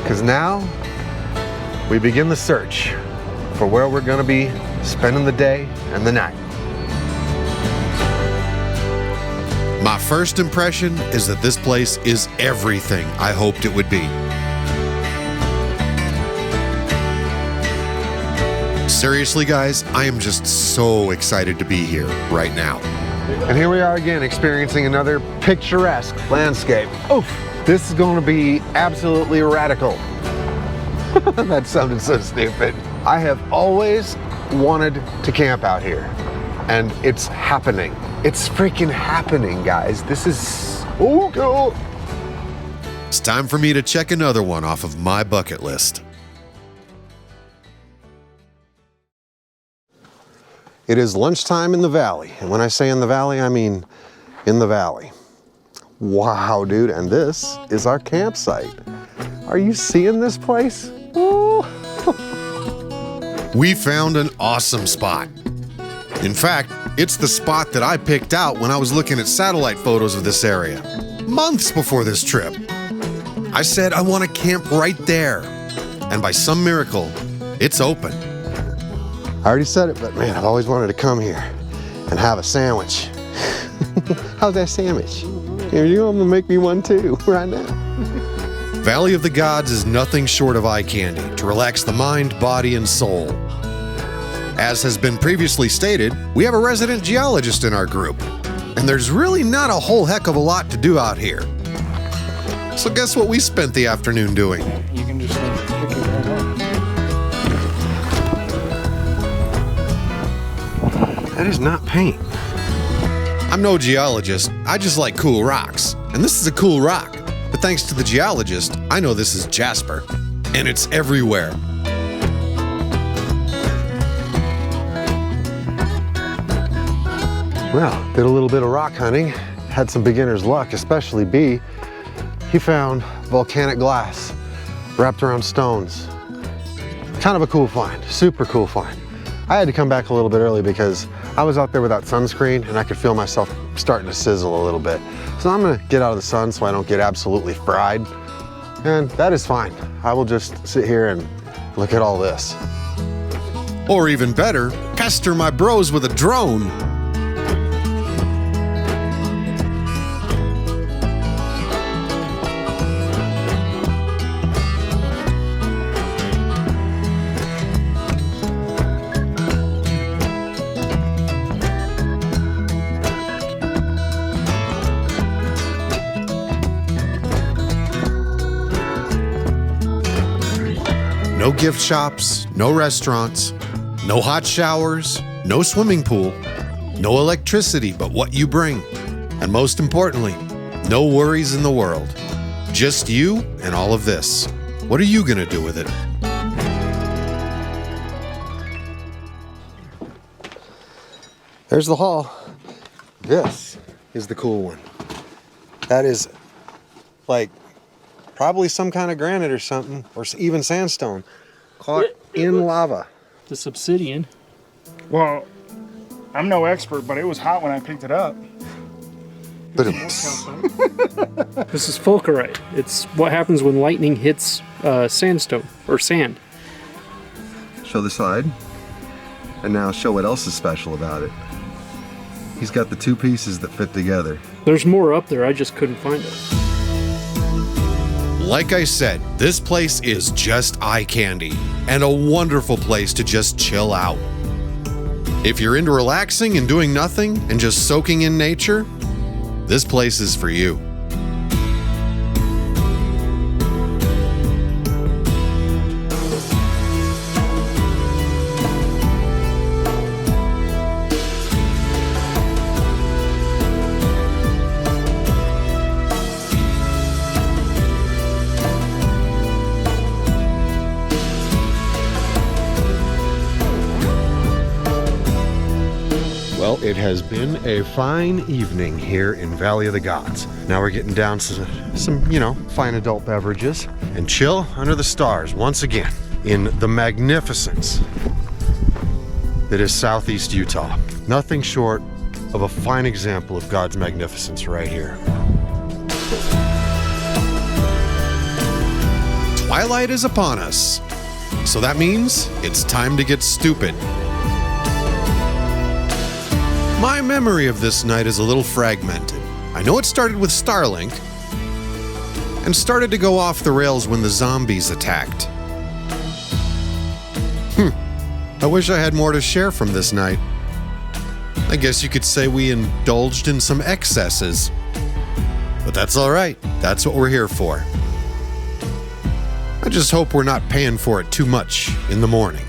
Because now we begin the search for where we're going to be spending the day and the night. My first impression is that this place is everything I hoped it would be. Seriously, guys, I am just so excited to be here right now. And here we are again, experiencing another picturesque landscape. Oof, this is going to be absolutely radical. That sounded so stupid. I have always wanted to camp out here, and it's happening. It's freaking happening, guys. This is so cool. It's time for me to check another one off of my bucket list. It is lunchtime in the valley, and when I say in the valley, I mean in the valley. Wow, dude, and this is our campsite. Are you seeing this place? Ooh. We found an awesome spot. In fact, it's the spot that I picked out when I was looking at satellite photos of this area, months before this trip. I said I want to camp right there, and by some miracle, it's open. I already said it, but man, I've always wanted to come here and have a sandwich. How's that sandwich? Here you go, I'm gonna make me one too, right now. Valley of the Gods is nothing short of eye candy to relax the mind, body, and soul. As has been previously stated, we have a resident geologist in our group, and there's really not a whole heck of a lot to do out here. So guess what we spent the afternoon doing? You can just pick it right up. That is not paint. I'm no geologist, I just like cool rocks. And this is a cool rock. But thanks to the geologist, I know this is jasper. And it's everywhere. Well, did a little bit of rock hunting, had some beginner's luck, especially B. He found volcanic glass wrapped around stones. Kind of a cool find, super cool find. I had to come back a little bit early because I was out there without sunscreen and I could feel myself starting to sizzle a little bit. So I'm gonna get out of the sun so I don't get absolutely fried. And that is fine. I will just sit here and look at all this. Or even better, pester my bros with a drone. No gift shops, no restaurants, no hot showers, no swimming pool, no electricity but what you bring. And most importantly, no worries in the world. Just you and all of this. What are you gonna do with it? There's the hall. This is the cool one. That is like probably some kind of granite or something, or even sandstone, caught in lava. This obsidian. Well, I'm no expert, but it was hot when I picked it up. But This is fulgurite. It's what happens when lightning hits sandstone or sand. show the side, and now show what else is special about it. He's got the two pieces that fit together. There's more up there, I just couldn't find it. Like I said, this place is just eye candy and a wonderful place to just chill out. If you're into relaxing and doing nothing and just soaking in nature, this place is for you. Well, it has been a fine evening here in Valley of the Gods. Now we're getting down to some, fine adult beverages and chill under the stars once again in the magnificence that is Southeast Utah. Nothing short of a fine example of God's magnificence right here. Twilight is upon us, so that means it's time to get stupid. My memory of this night is a little fragmented. I know it started with Starlink and started to go off the rails when the zombies attacked. I wish I had more to share from this night. I guess you could say we indulged in some excesses. But that's all right. That's what we're here for. I just hope we're not paying for it too much in the morning.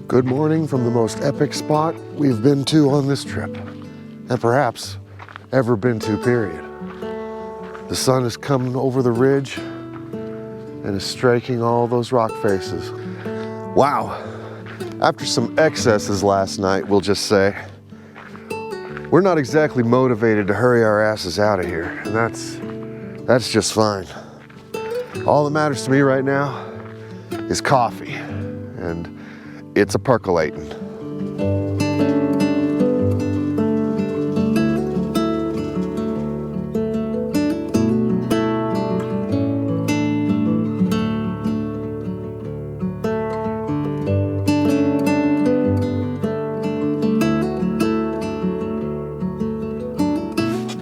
Good morning from the most epic spot we've been to on this trip, and perhaps ever been to, period. The sun is coming over the ridge and is striking all those rock faces. Wow. After some excesses last night, we'll just say, we're not exactly motivated to hurry our asses out of here, and that's just fine. All that matters to me right now is coffee, and it's a percolating.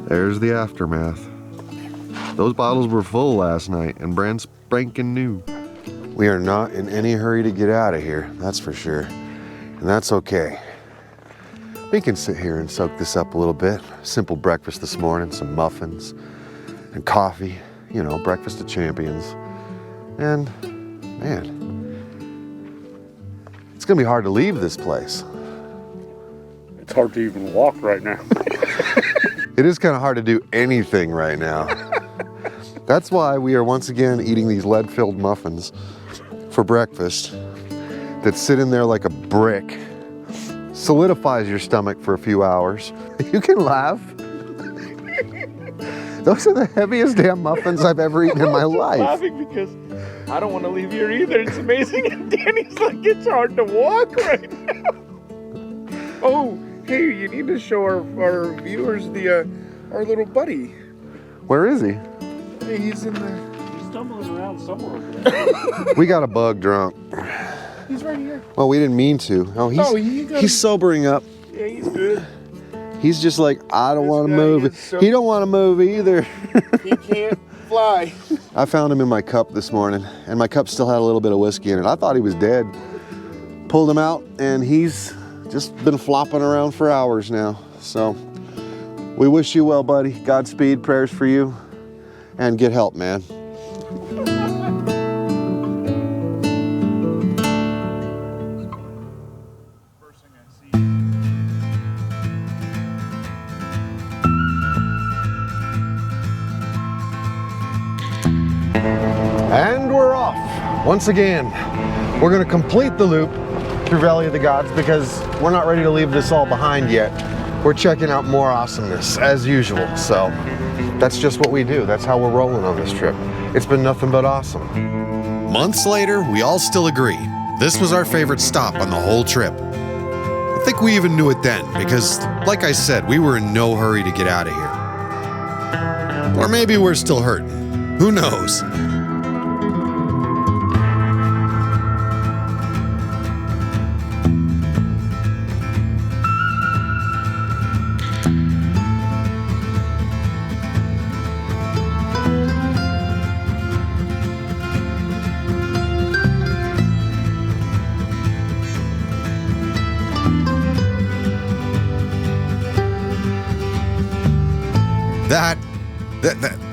There's the aftermath. Those bottles were full last night and brand spanking new. We are not in any hurry to get out of here, that's for sure. And that's okay. We can sit here and soak this up a little bit. Simple breakfast this morning, some muffins and coffee. You know, breakfast of champions. And, man, it's gonna be hard to leave this place. It's hard to even walk right now. It is kind of hard to do anything right now. That's why we are once again eating these lead-filled muffins for breakfast that sit in there like a brick. Solidifies your stomach for a few hours. You can laugh. Those are the heaviest damn muffins I've ever eaten in my life. I'm laughing because I don't want to leave here either. It's amazing. And Danny's like, it's hard to walk right now. Oh, hey, you need to show our viewers our little buddy. Where is he? Hey, he's in the... He's stumbling around somewhere over there. We got a bug drunk. He's right here. Well, we didn't mean to. Oh, he's sobering up. Yeah, he's good. He's just like, I don't want to guy move. is so- He don't want to move either. He can't fly. I found him in my cup this morning, and my cup still had a little bit of whiskey in it. I thought he was dead. Pulled him out, and he's just been flopping around for hours now. So we wish you well, buddy. Godspeed, prayers for you, and get help, man. And we're off. Once again, we're gonna complete the loop through Valley of the Gods because we're not ready to leave this all behind yet. We're checking out more awesomeness as usual. So that's just what we do. That's how we're rolling on this trip. It's been nothing but awesome. Months later, we all still agree. This was our favorite stop on the whole trip. I think we even knew it then because, like I said, we were in no hurry to get out of here. Or maybe we're still hurting. Who knows?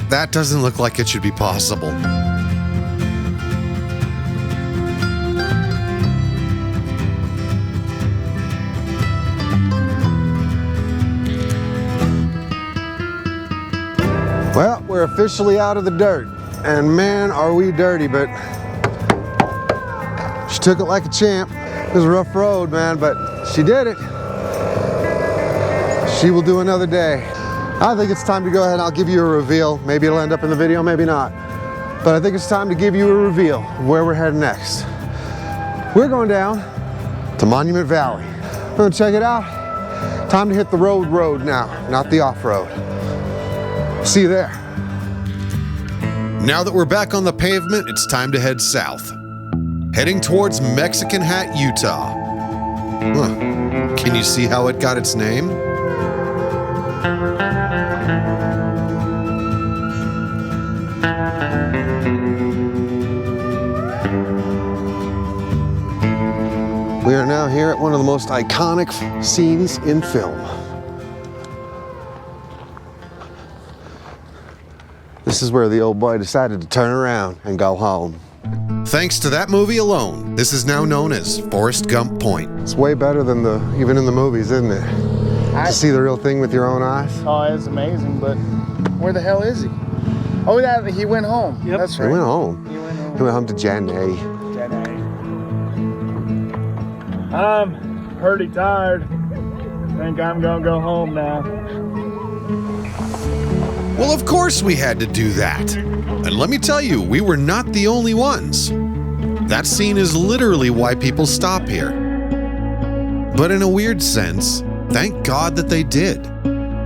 That doesn't look like it should be possible. Well, we're officially out of the dirt. And man, are we dirty, but she took it like a champ. It was a rough road, man, but she did it. She will do another day. I think it's time to go ahead and I'll give you a reveal. Maybe it'll end up in the video, maybe not. But I think it's time to give you a reveal of where we're heading next. We're going down to Monument Valley. We're gonna check it out. Time to hit the road now, not the off-road. See you there. Now that we're back on the pavement, it's time to head south. Heading towards Mexican Hat, Utah. Huh. Can you see how it got its name? We are now here at one of the most iconic scenes in film. This is where the old boy decided to turn around and go home. Thanks to that movie alone, this is now known as Forrest Gump Point. It's way better than even in the movies, isn't it? To see the real thing with your own eyes. Oh, it's amazing, but where the hell is he? Oh, he went home. Yep. That's right. He went home. He went home. He went home to Jenny. I'm pretty tired. Think I'm gonna go home now. Well, of course we had to do that. And let me tell you, we were not the only ones. That scene is literally why people stop here. But in a weird sense, thank God that they did.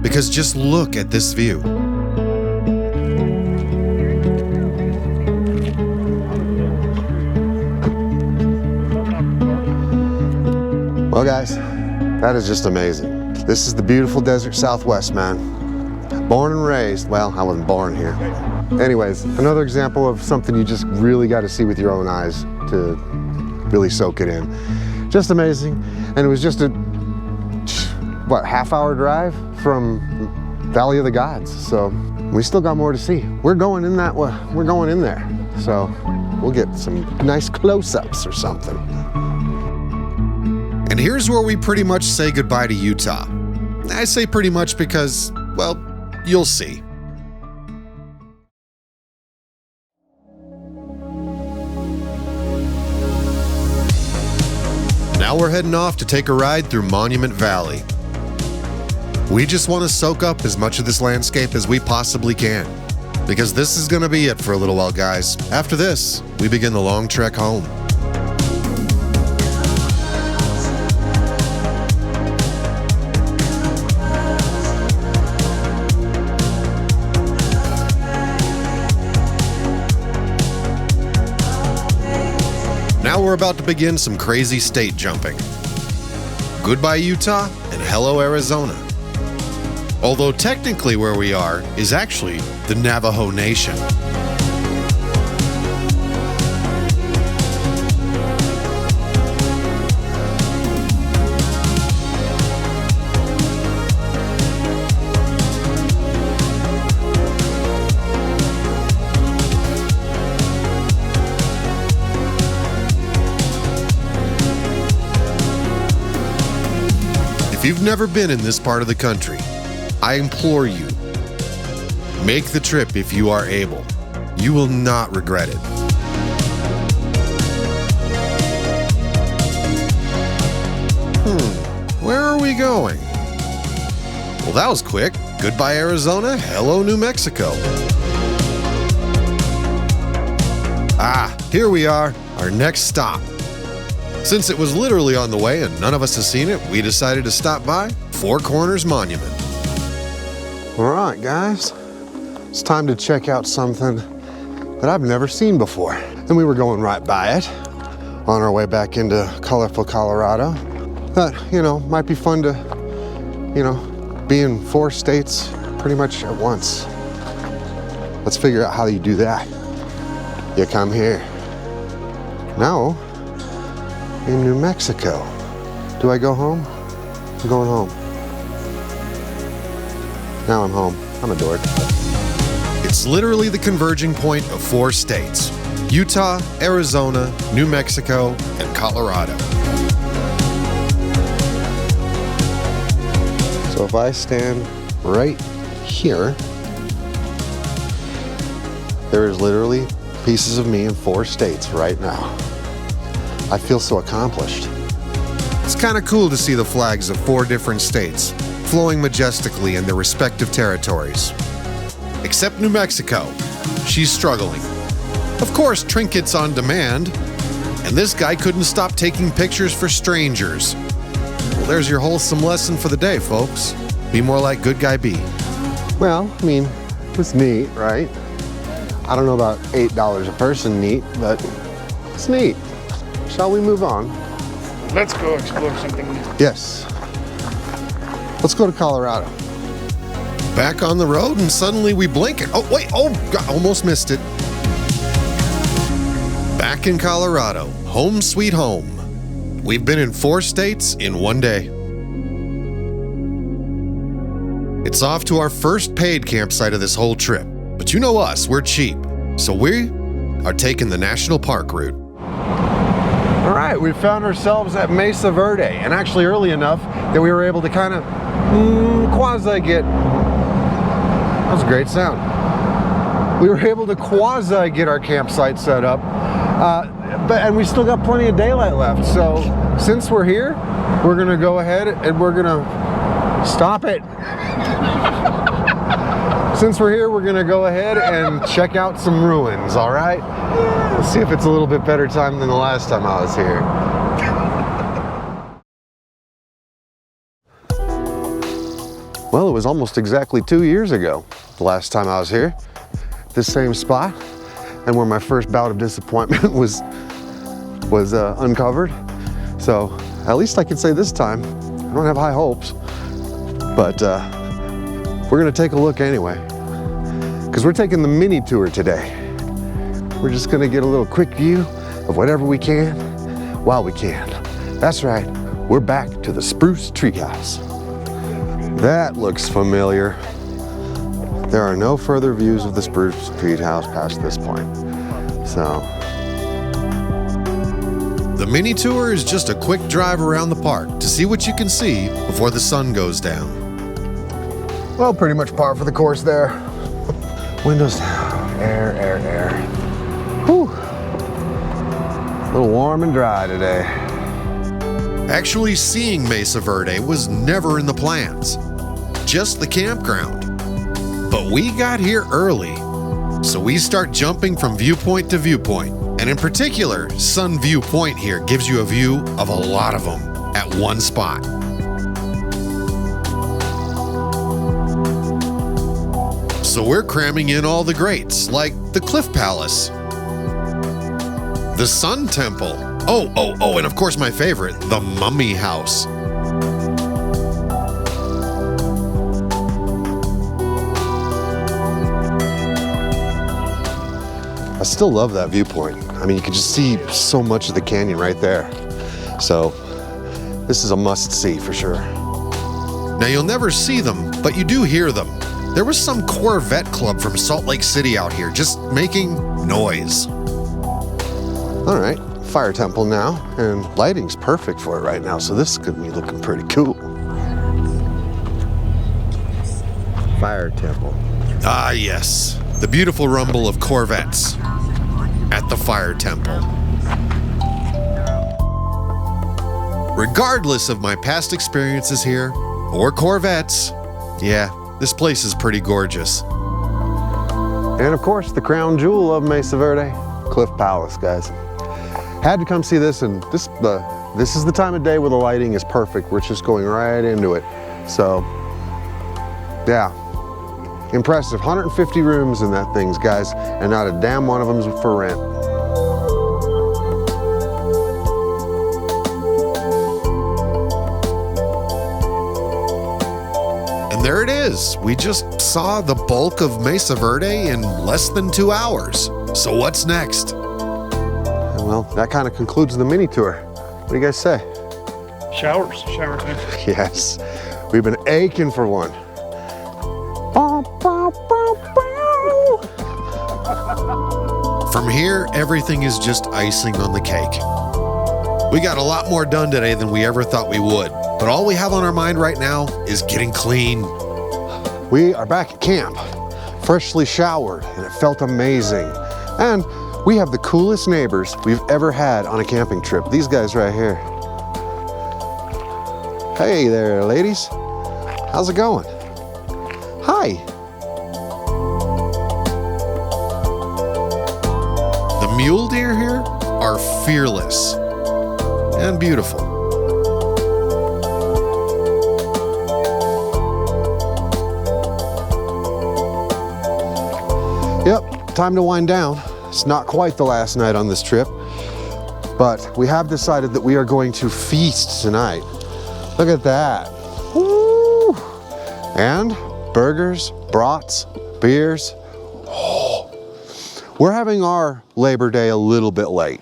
Because just look at this view. Well, guys, that is just amazing. This is the beautiful desert Southwest, man. Born and raised. Well, I wasn't born here. Anyways, another example of something you just really got to see with your own eyes to really soak it in. Just amazing. And it was just a, what, half-hour drive from Valley of the Gods. So we still got more to see. We're going in that way. We're going in there. So we'll get some nice close-ups or something. And here's where we pretty much say goodbye to Utah. I say pretty much because, well, you'll see. Now we're heading off to take a ride through Monument Valley. We just want to soak up as much of this landscape as we possibly can, because this is going to be it for a little while, guys. After this, we begin the long trek home. Now we're about to begin some crazy state jumping. Goodbye, Utah, and hello, Arizona. Although technically where we are is actually the Navajo Nation. If you've never been in this part of the country, I implore you, make the trip if you are able. You will not regret it. Where are we going? Well, that was quick. Goodbye, Arizona. Hello, New Mexico. Ah, here we are, our next stop. Since it was literally on the way and none of us has seen it, we decided to stop by Four Corners Monument. All right, guys, it's time to check out something that I've never seen before. And we were going right by it on our way back into colorful Colorado. But, you know, might be fun to, you know, be in 4 states pretty much at once. Let's figure out how you do that. You come here. Now, in New Mexico. Do I go home? I'm going home. Now I'm home. I'm a dork. It's literally the converging point of 4 states: Utah, Arizona, New Mexico, and Colorado. So if I stand right here, there is literally pieces of me in 4 states right now. I feel so accomplished. It's kind of cool to see the flags of 4 different states flowing majestically in their respective territories. Except New Mexico. She's struggling. Of course, trinkets on demand. And this guy couldn't stop taking pictures for strangers. Well, there's your wholesome lesson for the day, folks. Be more like good guy B. Well, I mean, it's neat, right? I don't know about $8 a person neat, but it's neat. Shall we move on? Let's go explore something new. Yes. Let's go to Colorado. Back on the road and suddenly we blink it. Oh, wait, oh, God, almost missed it. Back in Colorado, home sweet home. We've been in 4 states in 1 day. It's off to our first paid campsite of this whole trip. But you know us, we're cheap. So we are taking the national park route. All right, we found ourselves at Mesa Verde, and actually early enough that we were able to kind of quasi get, that was a great sound. We were able to quasi get our campsite set up, and we still got plenty of daylight left. So since we're here, we're gonna go ahead and we're gonna stop it. Since we're here, we're gonna go ahead and check out some ruins, all right? Let's see if it's a little bit better time than the last time I was here. Well, it was almost exactly 2 years ago, the last time I was here, this same spot, and where my first bout of disappointment was uncovered. So at least I can say this time, I don't have high hopes, but we're gonna take a look anyway, because we're taking the mini tour today. We're just gonna get a little quick view of whatever we can while we can. That's right, we're back to the Spruce Treehouse. That looks familiar. There are no further views of the Spruce Treehouse past this point. So. The mini tour is just a quick drive around the park to see what you can see before the sun goes down. Well, pretty much par for the course there. Windows down, air, air, air. Whew. A little warm and dry today. Actually seeing Mesa Verde was never in the plans, just the campground. But we got here early, so we start jumping from viewpoint to viewpoint. And in particular, Sun View Point here gives you a view of a lot of them at one spot. So we're cramming in all the greats, like the Cliff Palace, the Sun Temple, and of course my favorite, the Mummy House. I still love that viewpoint. I mean, you can just see so much of the canyon right there. So this is a must-see for sure. Now you'll never see them, but you do hear them. There was some Corvette club from Salt Lake City out here just making noise. All right, fire temple now, and lighting's perfect for it right now, so this could be looking pretty cool. Fire temple. Ah yes, the beautiful rumble of Corvettes at the fire temple. Regardless of my past experiences here, or Corvettes, yeah, this place is pretty gorgeous. And of course, the crown jewel of Mesa Verde, Cliff Palace, guys. Had to come see this, and this is the time of day where the lighting is perfect. We're just going right into it. So, yeah, impressive. 150 rooms in that thing, guys, and not a damn one of them's for rent. And there it is. We just saw the bulk of Mesa Verde in less than 2 hours. So what's next? Well, that kind of concludes the mini tour. What do you guys say? Showers. Shower time. Yes, we've been aching for one. From here, everything is just icing on the cake. We got a lot more done today than we ever thought we would, but all we have on our mind right now is getting clean. We are back at camp, freshly showered, and it felt amazing. And we have the coolest neighbors we've ever had on a camping trip. These guys right here. Hey there, ladies. How's it going? Hi. The mule deer here are fearless and beautiful. Yep, time to wind down. It's not quite the last night on this trip, but we have decided that we are going to feast tonight. Look at that. Woo! And burgers, brats, beers. Oh. We're having our Labor Day a little bit late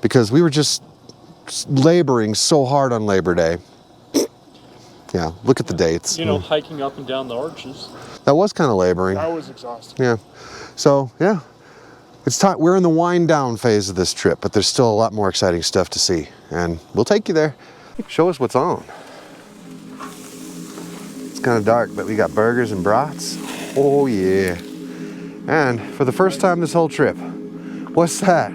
because we were just laboring so hard on Labor Day. Yeah, look at the dates. You know, hiking up and down the arches. That was kind of laboring. I was exhausted. Yeah. So, yeah. It's time. We're in the wind down phase of this trip, but there's still a lot more exciting stuff to see, and we'll take you there. Show us what's on. It's kind of dark, but we got burgers and brats. Oh yeah. And for the first time this whole trip, what's that?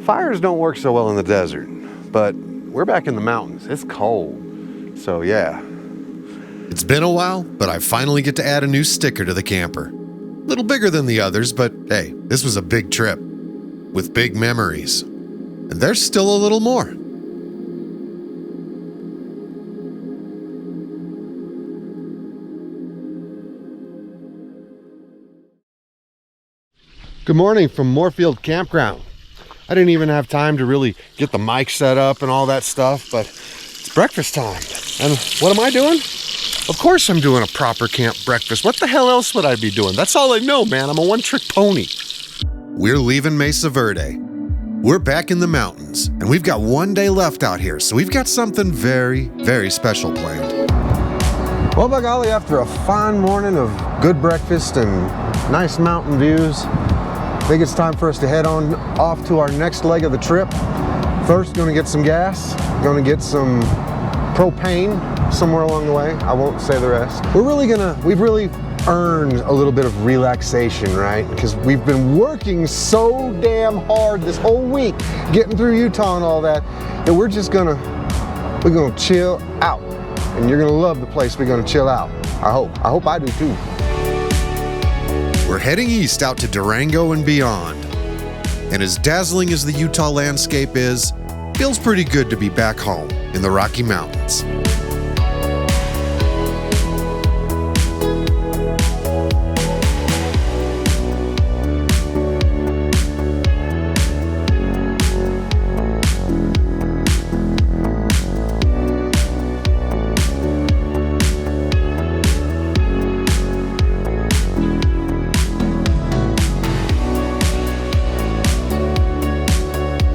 Fires don't work so well in the desert, but we're back in the mountains. It's cold. So yeah. It's been a while, but I finally get to add a new sticker to the camper. Little bigger than the others, but hey, this was a big trip with big memories. And there's still a little more. Good morning from Moorfield Campground. I didn't even have time to really get the mic set up and all that stuff, but it's breakfast time. And what am I doing? Of course I'm doing a proper camp breakfast. What the hell else would I be doing? That's all I know, man. I'm a one-trick pony. We're leaving Mesa Verde. We're back in the mountains, and we've got one day left out here, so we've got something very, very special planned. Well, by golly, after a fine morning of good breakfast and nice mountain views, I think it's time for us to head on off to our next leg of the trip. First, gonna get some gas, gonna get some propane somewhere along the way. I won't say the rest. We've really earned a little bit of relaxation, right? Because we've been working so damn hard this whole week, getting through Utah and all that, that we're gonna chill out. And you're gonna love the place we're gonna chill out. I hope I do too. We're heading east out to Durango and beyond. And as dazzling as the Utah landscape is, feels pretty good to be back home in the Rocky Mountains.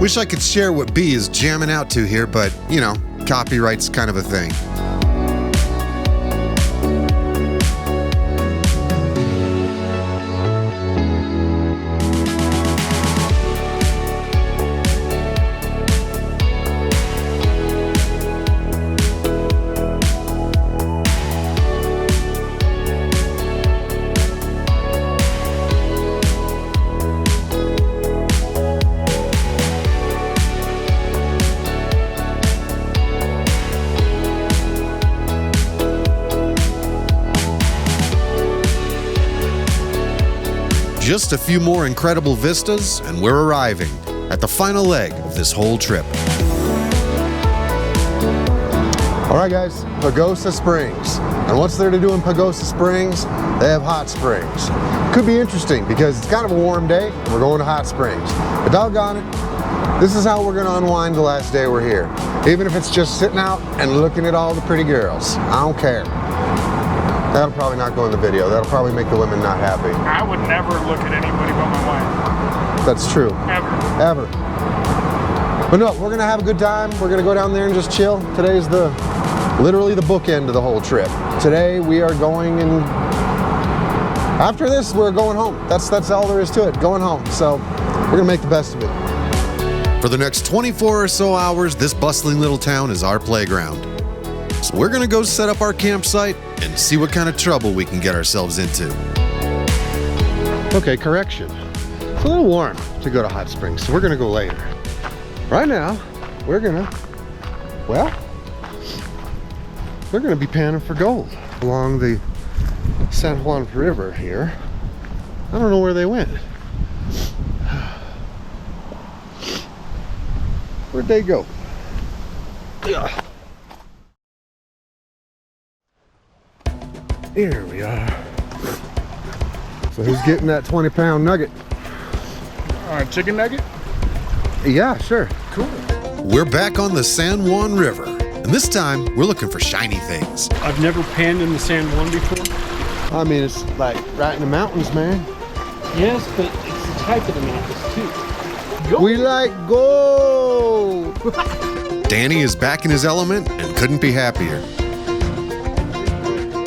Wish I could share what B is jamming out to here, but, you know, copyright's kind of a thing. Just a few more incredible vistas, and we're arriving at the final leg of this whole trip. All right, guys, Pagosa Springs. And what's there to do in Pagosa Springs? They have hot springs. Could be interesting because it's kind of a warm day and we're going to hot springs. But doggone it, this is how we're gonna unwind the last day we're here. Even if it's just sitting out and looking at all the pretty girls. I don't care. That'll probably not go in the video. That'll probably make the women not happy. I would never look at anybody but my wife. That's true. Ever. But no, we're gonna have a good time. We're gonna go down there and just chill. Today's literally the bookend of the whole trip. Today we are going, and after this we're going home. That's all there is to it, going home. So we're gonna make the best of it. For the next 24 or so hours, this bustling little town is our playground. So we're gonna go set up our campsite and see what kind of trouble we can get ourselves into. Okay, correction. It's a little warm to go to hot springs, so we're gonna go later. Right now, we're gonna be panning for gold along the San Juan River here. I don't know where they went. Where'd they go? Yeah. Here we are. So who's getting that 20-pound nugget? Chicken nugget? Yeah, sure. Cool. We're back on the San Juan River, and this time we're looking for shiny things. I've never panned in the San Juan before. I mean, it's like right in the mountains, man. Yes, but it's the type of the mountains too. We like gold. Danny is back in his element and couldn't be happier.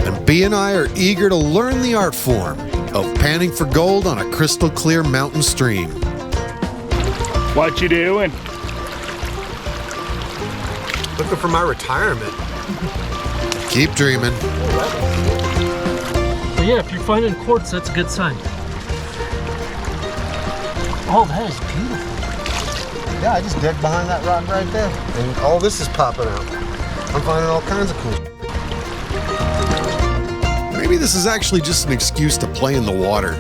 And B and I are eager to learn the art form of panning for gold on a crystal clear mountain stream. What you doing? Looking for my retirement. Keep dreaming. But yeah, if you're finding quartz, that's a good sign. Oh, that is beautiful. Yeah, I just dug behind that rock right there, and all this is popping out. I'm finding all kinds of cool. Maybe this is actually just an excuse to play in the water.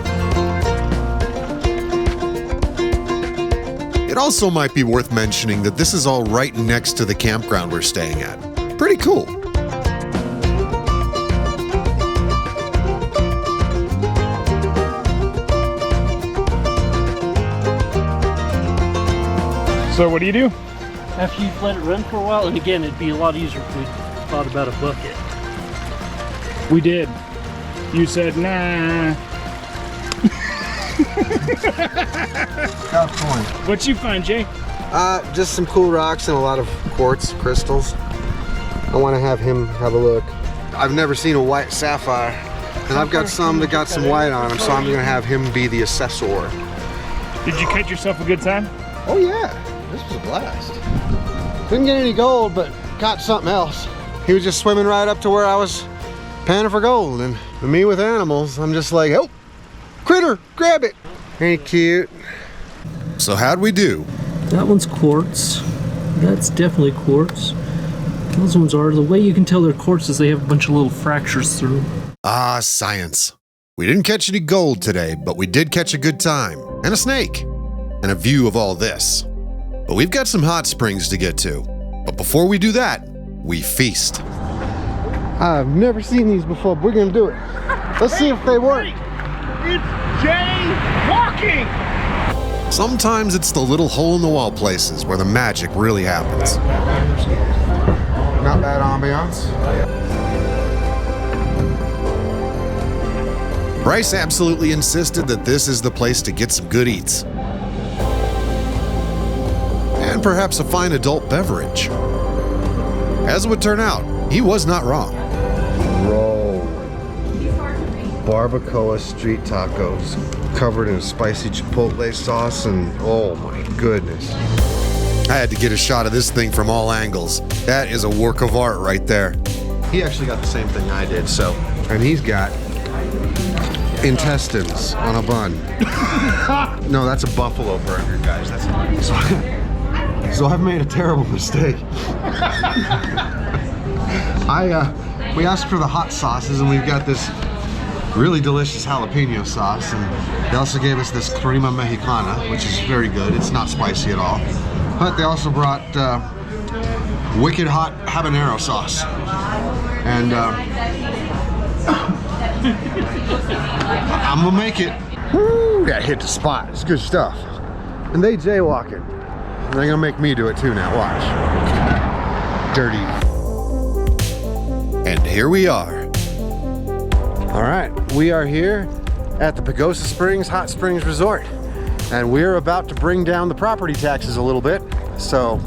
It also might be worth mentioning that this is all right next to the campground we're staying at. Pretty cool. So what do you do? After you've let it run for a while, and again, it'd be a lot easier if we thought about a bucket. We did. You said, nah. Got a point. What'd you find, Jay? Just some cool rocks and a lot of quartz crystals. I want to have him have a look. I've never seen a white sapphire, and I've got some that got some white on them, so I'm gonna have him be the assessor. Did you catch yourself a good time? Oh yeah, this was a blast. Didn't get any gold, but caught something else. He was just swimming right up to where I was panning for gold, and me with animals, I'm just like, oh, critter, grab it. Ain't he cute? So how'd we do? That one's quartz. That's definitely quartz. Those ones are. The way you can tell they're quartz is they have a bunch of little fractures through them. Ah, science. We didn't catch any gold today, but we did catch a good time, and a snake, and a view of all this. But we've got some hot springs to get to. But before we do that, we feast. I've never seen these before, but we're gonna do it. Let's see if they work. It's Jay walking! Sometimes it's the little hole-in-the-wall places where the magic really happens. Not bad ambiance. Bryce absolutely insisted that this is the place to get some good eats. And perhaps a fine adult beverage. As it would turn out, he was not wrong. Roll. Barbacoa street tacos covered in spicy chipotle sauce, and oh my goodness. I had to get a shot of this thing from all angles. That is a work of art right there. He actually got the same thing I did, so. And he's got intestines on a bun. No, that's a buffalo burger, guys. So I've made a terrible mistake. We asked for the hot sauces, and we've got this really delicious jalapeno sauce, and they also gave us this crema mexicana, which is very good. It's not spicy at all. But they also brought wicked hot habanero sauce. And I'm gonna make it. Woo, that hit the spot. It's good stuff. And they jaywalking. And they're gonna make me do it too now. Watch. Dirty. And here we are. All right, we are here at the Pagosa Springs Hot Springs Resort, and we're about to bring down the property taxes a little bit. So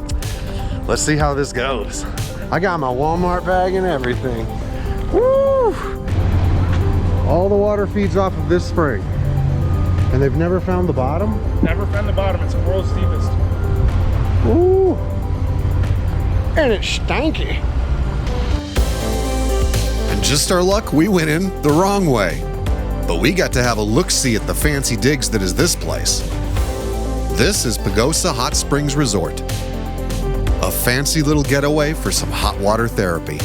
let's see how this goes. I got my Walmart bag and everything. Woo! All the water feeds off of this spring, and they've never found the bottom. Never found the bottom. It's the world's deepest. Ooh! And it's stanky. And just our luck, we went in the wrong way. But we got to have a look-see at the fancy digs that is this place. This is Pagosa Hot Springs Resort. A fancy little getaway for some hot water therapy.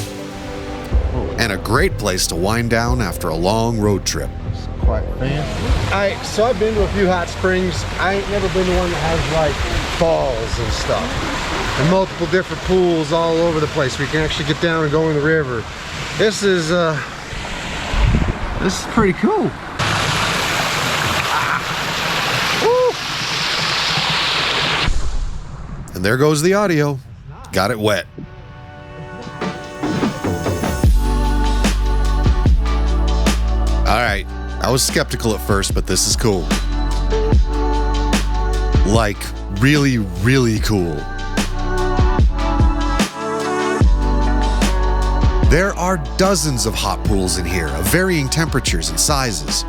And a great place to wind down after a long road trip. Quite fancy. So I've been to a few hot springs. I ain't never been to one that has like falls and stuff. And multiple different pools all over the place where you can actually get down and go in the river. This is pretty cool. And there goes the audio. Got it wet. All right, I was skeptical at first, but this is cool. Like, really, really cool. There are dozens of hot pools in here of varying temperatures and sizes,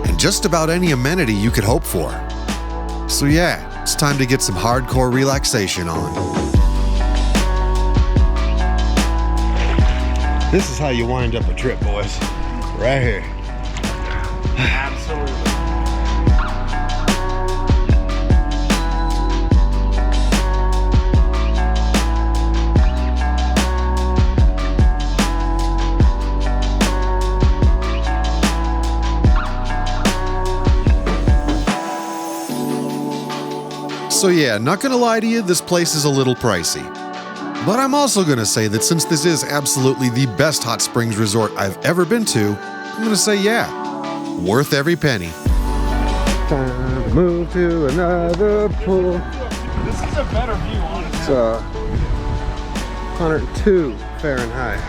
and just about any amenity you could hope for. So yeah, it's time to get some hardcore relaxation on. This is how you wind up a trip, boys. Right here. Absolutely. So yeah, not gonna lie to you, this place is a little pricey. But I'm also gonna say that since this is absolutely the best hot springs resort I've ever been to, I'm gonna say yeah, worth every penny. Time to move to another pool. This is a better view, honestly. It's 102 Fahrenheit.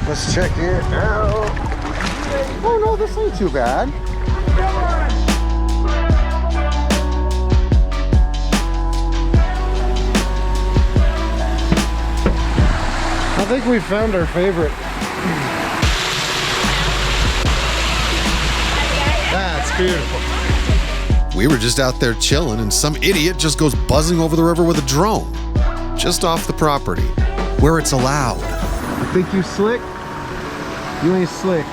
Let's check it out. Oh no, this ain't too bad. I think we found our favorite. That's beautiful. We were just out there chilling, and some idiot just goes buzzing over the river with a drone, just off the property, where it's allowed. You think you slick? You ain't slick.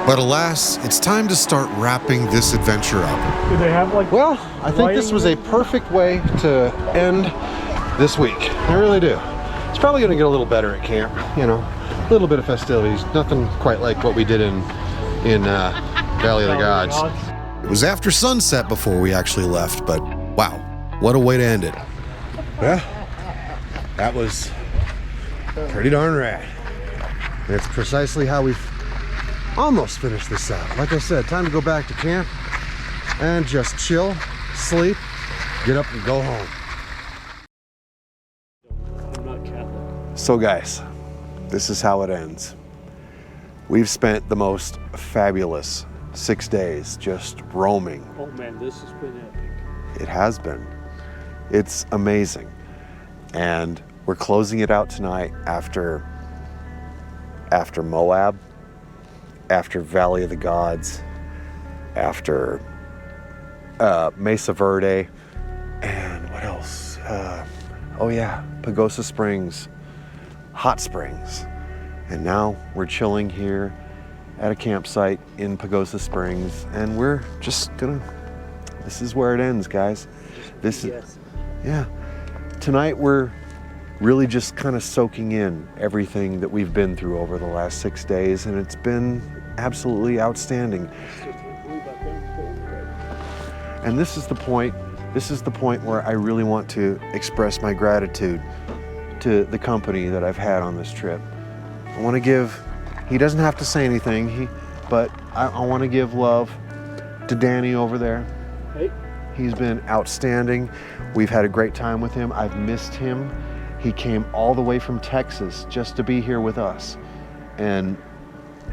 But alas, it's time to start wrapping this adventure up. Do they have like? Well, I think this was a perfect way to end this week. I really do. It's probably going to get a little better at camp, you know, a little bit of festivities. Nothing quite like what we did in Valley of the Gods. It was after sunset before we actually left, but wow, what a way to end it. Yeah, that was pretty darn rad. And it's precisely how we've almost finished this out. Like I said, time to go back to camp and just chill, sleep, get up and go home. I'm not Catholic. So guys, this is how it ends. We've spent the most fabulous 6 days just roaming. Oh man, this has been epic. It has been. It's amazing. And we're closing it out tonight after Moab, after Valley of the Gods, after Mesa Verde, and what else? Oh yeah, Pagosa Springs, Hot Springs. And now we're chilling here at a campsite in Pagosa Springs, and we're just gonna, this is where it ends, guys. This is, yeah. Tonight we're really just kind of soaking in everything that we've been through over the last 6 days, and it's been absolutely outstanding. And this is the point where I really want to express my gratitude to the company that I've had on this trip. I want to give, he doesn't have to say anything, but I want to give love to Danny over there. Hey. He's been outstanding. We've had a great time with him. I've missed him. He came all the way from Texas just to be here with us. And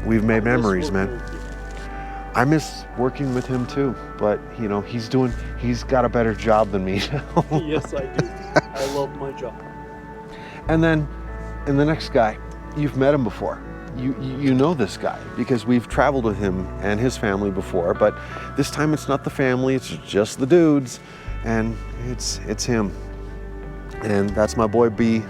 we've made memories, man. I miss working with him too, but you know, he's got a better job than me. Yes, I do. I love my job. And then, the next guy, you've met him before. You know this guy because we've traveled with him and his family before, but this time it's not the family, it's just the dudes, and it's him. And that's my boy B,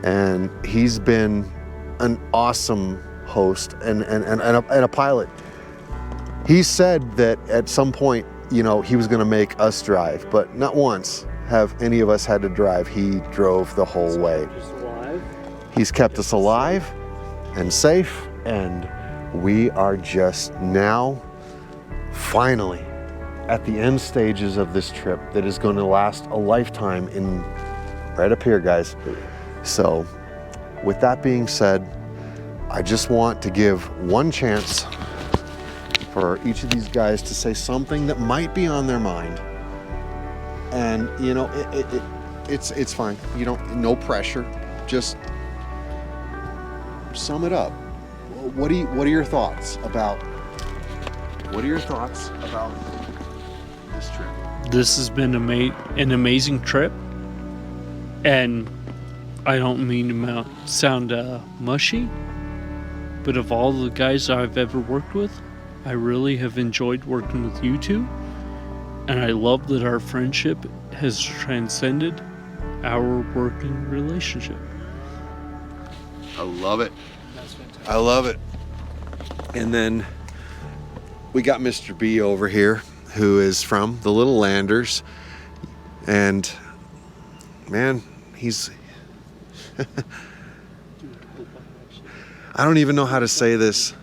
and he's been an awesome host and a pilot. He said that at some point, you know, he was gonna make us drive, but not once have any of us had to drive. He drove the whole way. He's kept us alive and safe, and we are just now finally at the end stages of this trip that is going to last a lifetime in right up here, guys. So with that being said, I just want to give one chance for each of these guys to say something that might be on their mind. And you know, it's fine. You don't, no pressure. Just sum it up. What are your thoughts about this trip? This has been an amazing trip, and I don't mean to sound mushy, but of all the guys I've ever worked with, I really have enjoyed working with you two, and I love that our friendship has transcended our working relationship. I love it. I love it. And then we got Mr. B over here, who is from the Little Landers, and man, he's I don't even know how to say this.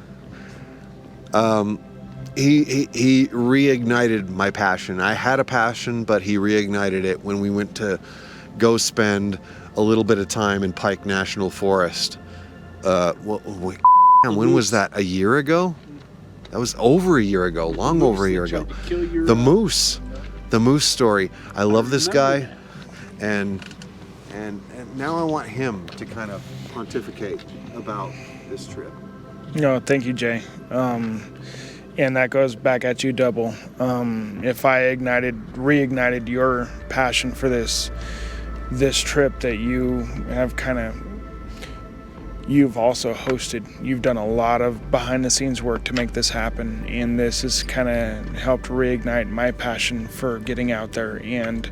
He reignited my passion. I had a passion, but he reignited it when we went to go spend a little bit of time in Pike National Forest. When was that? A year ago? That was over a year ago, long over a year ago. The moose story. I love this guy, and now I want him to kind of pontificate about this trip. No, thank you, Jay. And that goes back at you double. If I reignited your passion for this trip that you have you've also hosted. You've done a lot of behind the scenes work to make this happen, and this has kind of helped reignite my passion for getting out there and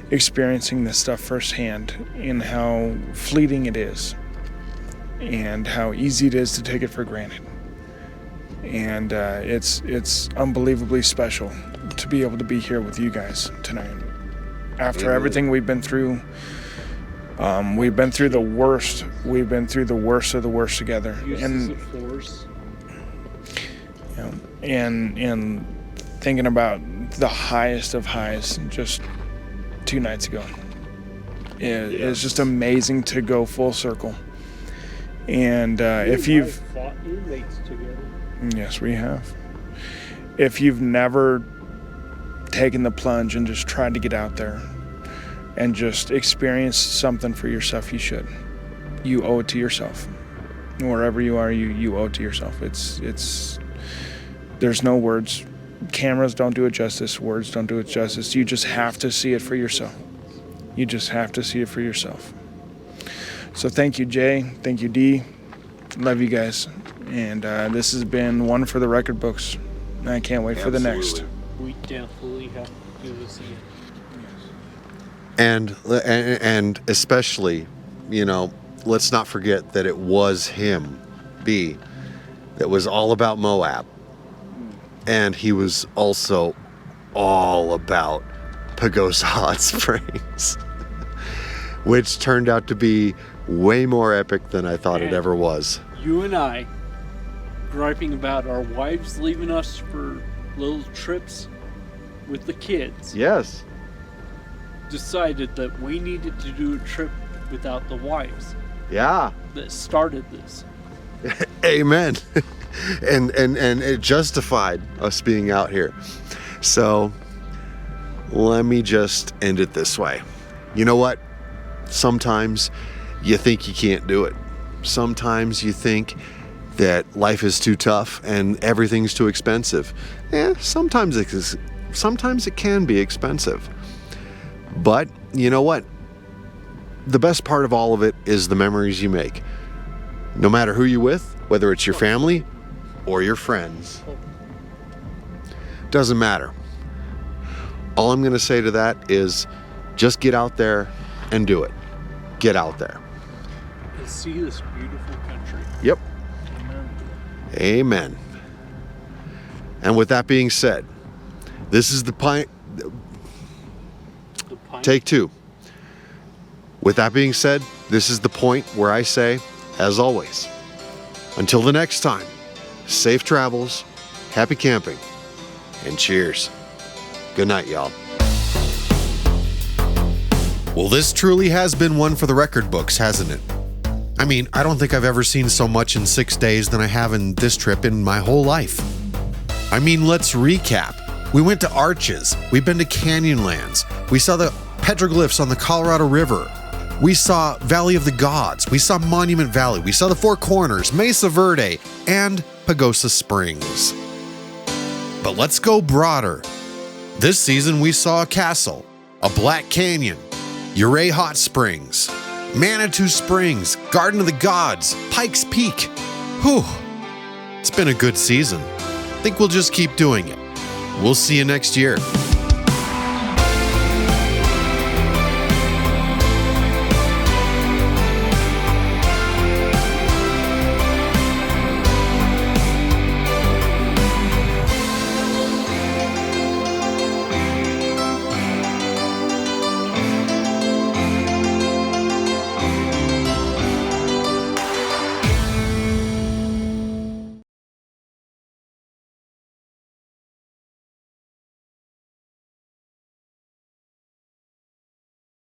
experiencing this stuff firsthand, and how fleeting it is and how easy it is to take it for granted. And it's unbelievably special to be able to be here with you guys tonight. After everything we've been through, we've been through the worst. We've been through the worst of the worst together. Uses of force. And thinking about the highest of highs just 2 nights ago. It's just amazing to go full circle. And if you've fought inmates together. Yes, we have. If you've never taken the plunge and just tried to get out there and just experience something for yourself, you should. You owe it to yourself. Wherever you are, you owe it to yourself. It's there's no words. Cameras don't do it justice. Words don't do it justice. You just have to see it for yourself. You just have to see it for yourself. So thank you, Jay. Thank you, Dee. Love you guys. And this has been one for the record books. I can't wait for the next. We definitely have to do this again. And especially, let's not forget that it was him, B, that was all about Moab. And he was also all about Pagosa Hot Springs, which turned out to be way more epic than I thought it ever was. You and I, griping about our wives leaving us for little trips with the kids, Yes. decided that we needed to do a trip without the wives Yeah. that started this. Amen. and it justified us being out here. So let me just end it this way. You know what? Sometimes you think you can't do it. Sometimes you think that life is too tough and everything's too expensive. Sometimes it can be expensive. But you know what? The best part of all of it is the memories you make. No matter who you're with, whether it's your family or your friends. Doesn't matter. All I'm going to say to that is just get out there and do it. Get out there. And see this beautiful country. Yep. Amen. And with that being said, this is the pint. Take 2. With that being said, this is the point where I say, as always, until the next time, safe travels, happy camping, and cheers. Good night, y'all. Well, this truly has been one for the record books, hasn't it? I mean, I don't think I've ever seen so much in 6 days than I have in this trip in my whole life. I mean, let's recap. We went to Arches. We've been to Canyonlands. We saw the petroglyphs on the Colorado River. We saw Valley of the Gods. We saw Monument Valley. We saw the Four Corners, Mesa Verde, and Pagosa Springs. But let's go broader. This season we saw a castle, a Black Canyon, Ouray Hot Springs, Manitou Springs, Garden of the Gods, Pikes Peak. Whew. It's been a good season. I think we'll just keep doing it. We'll see you next year.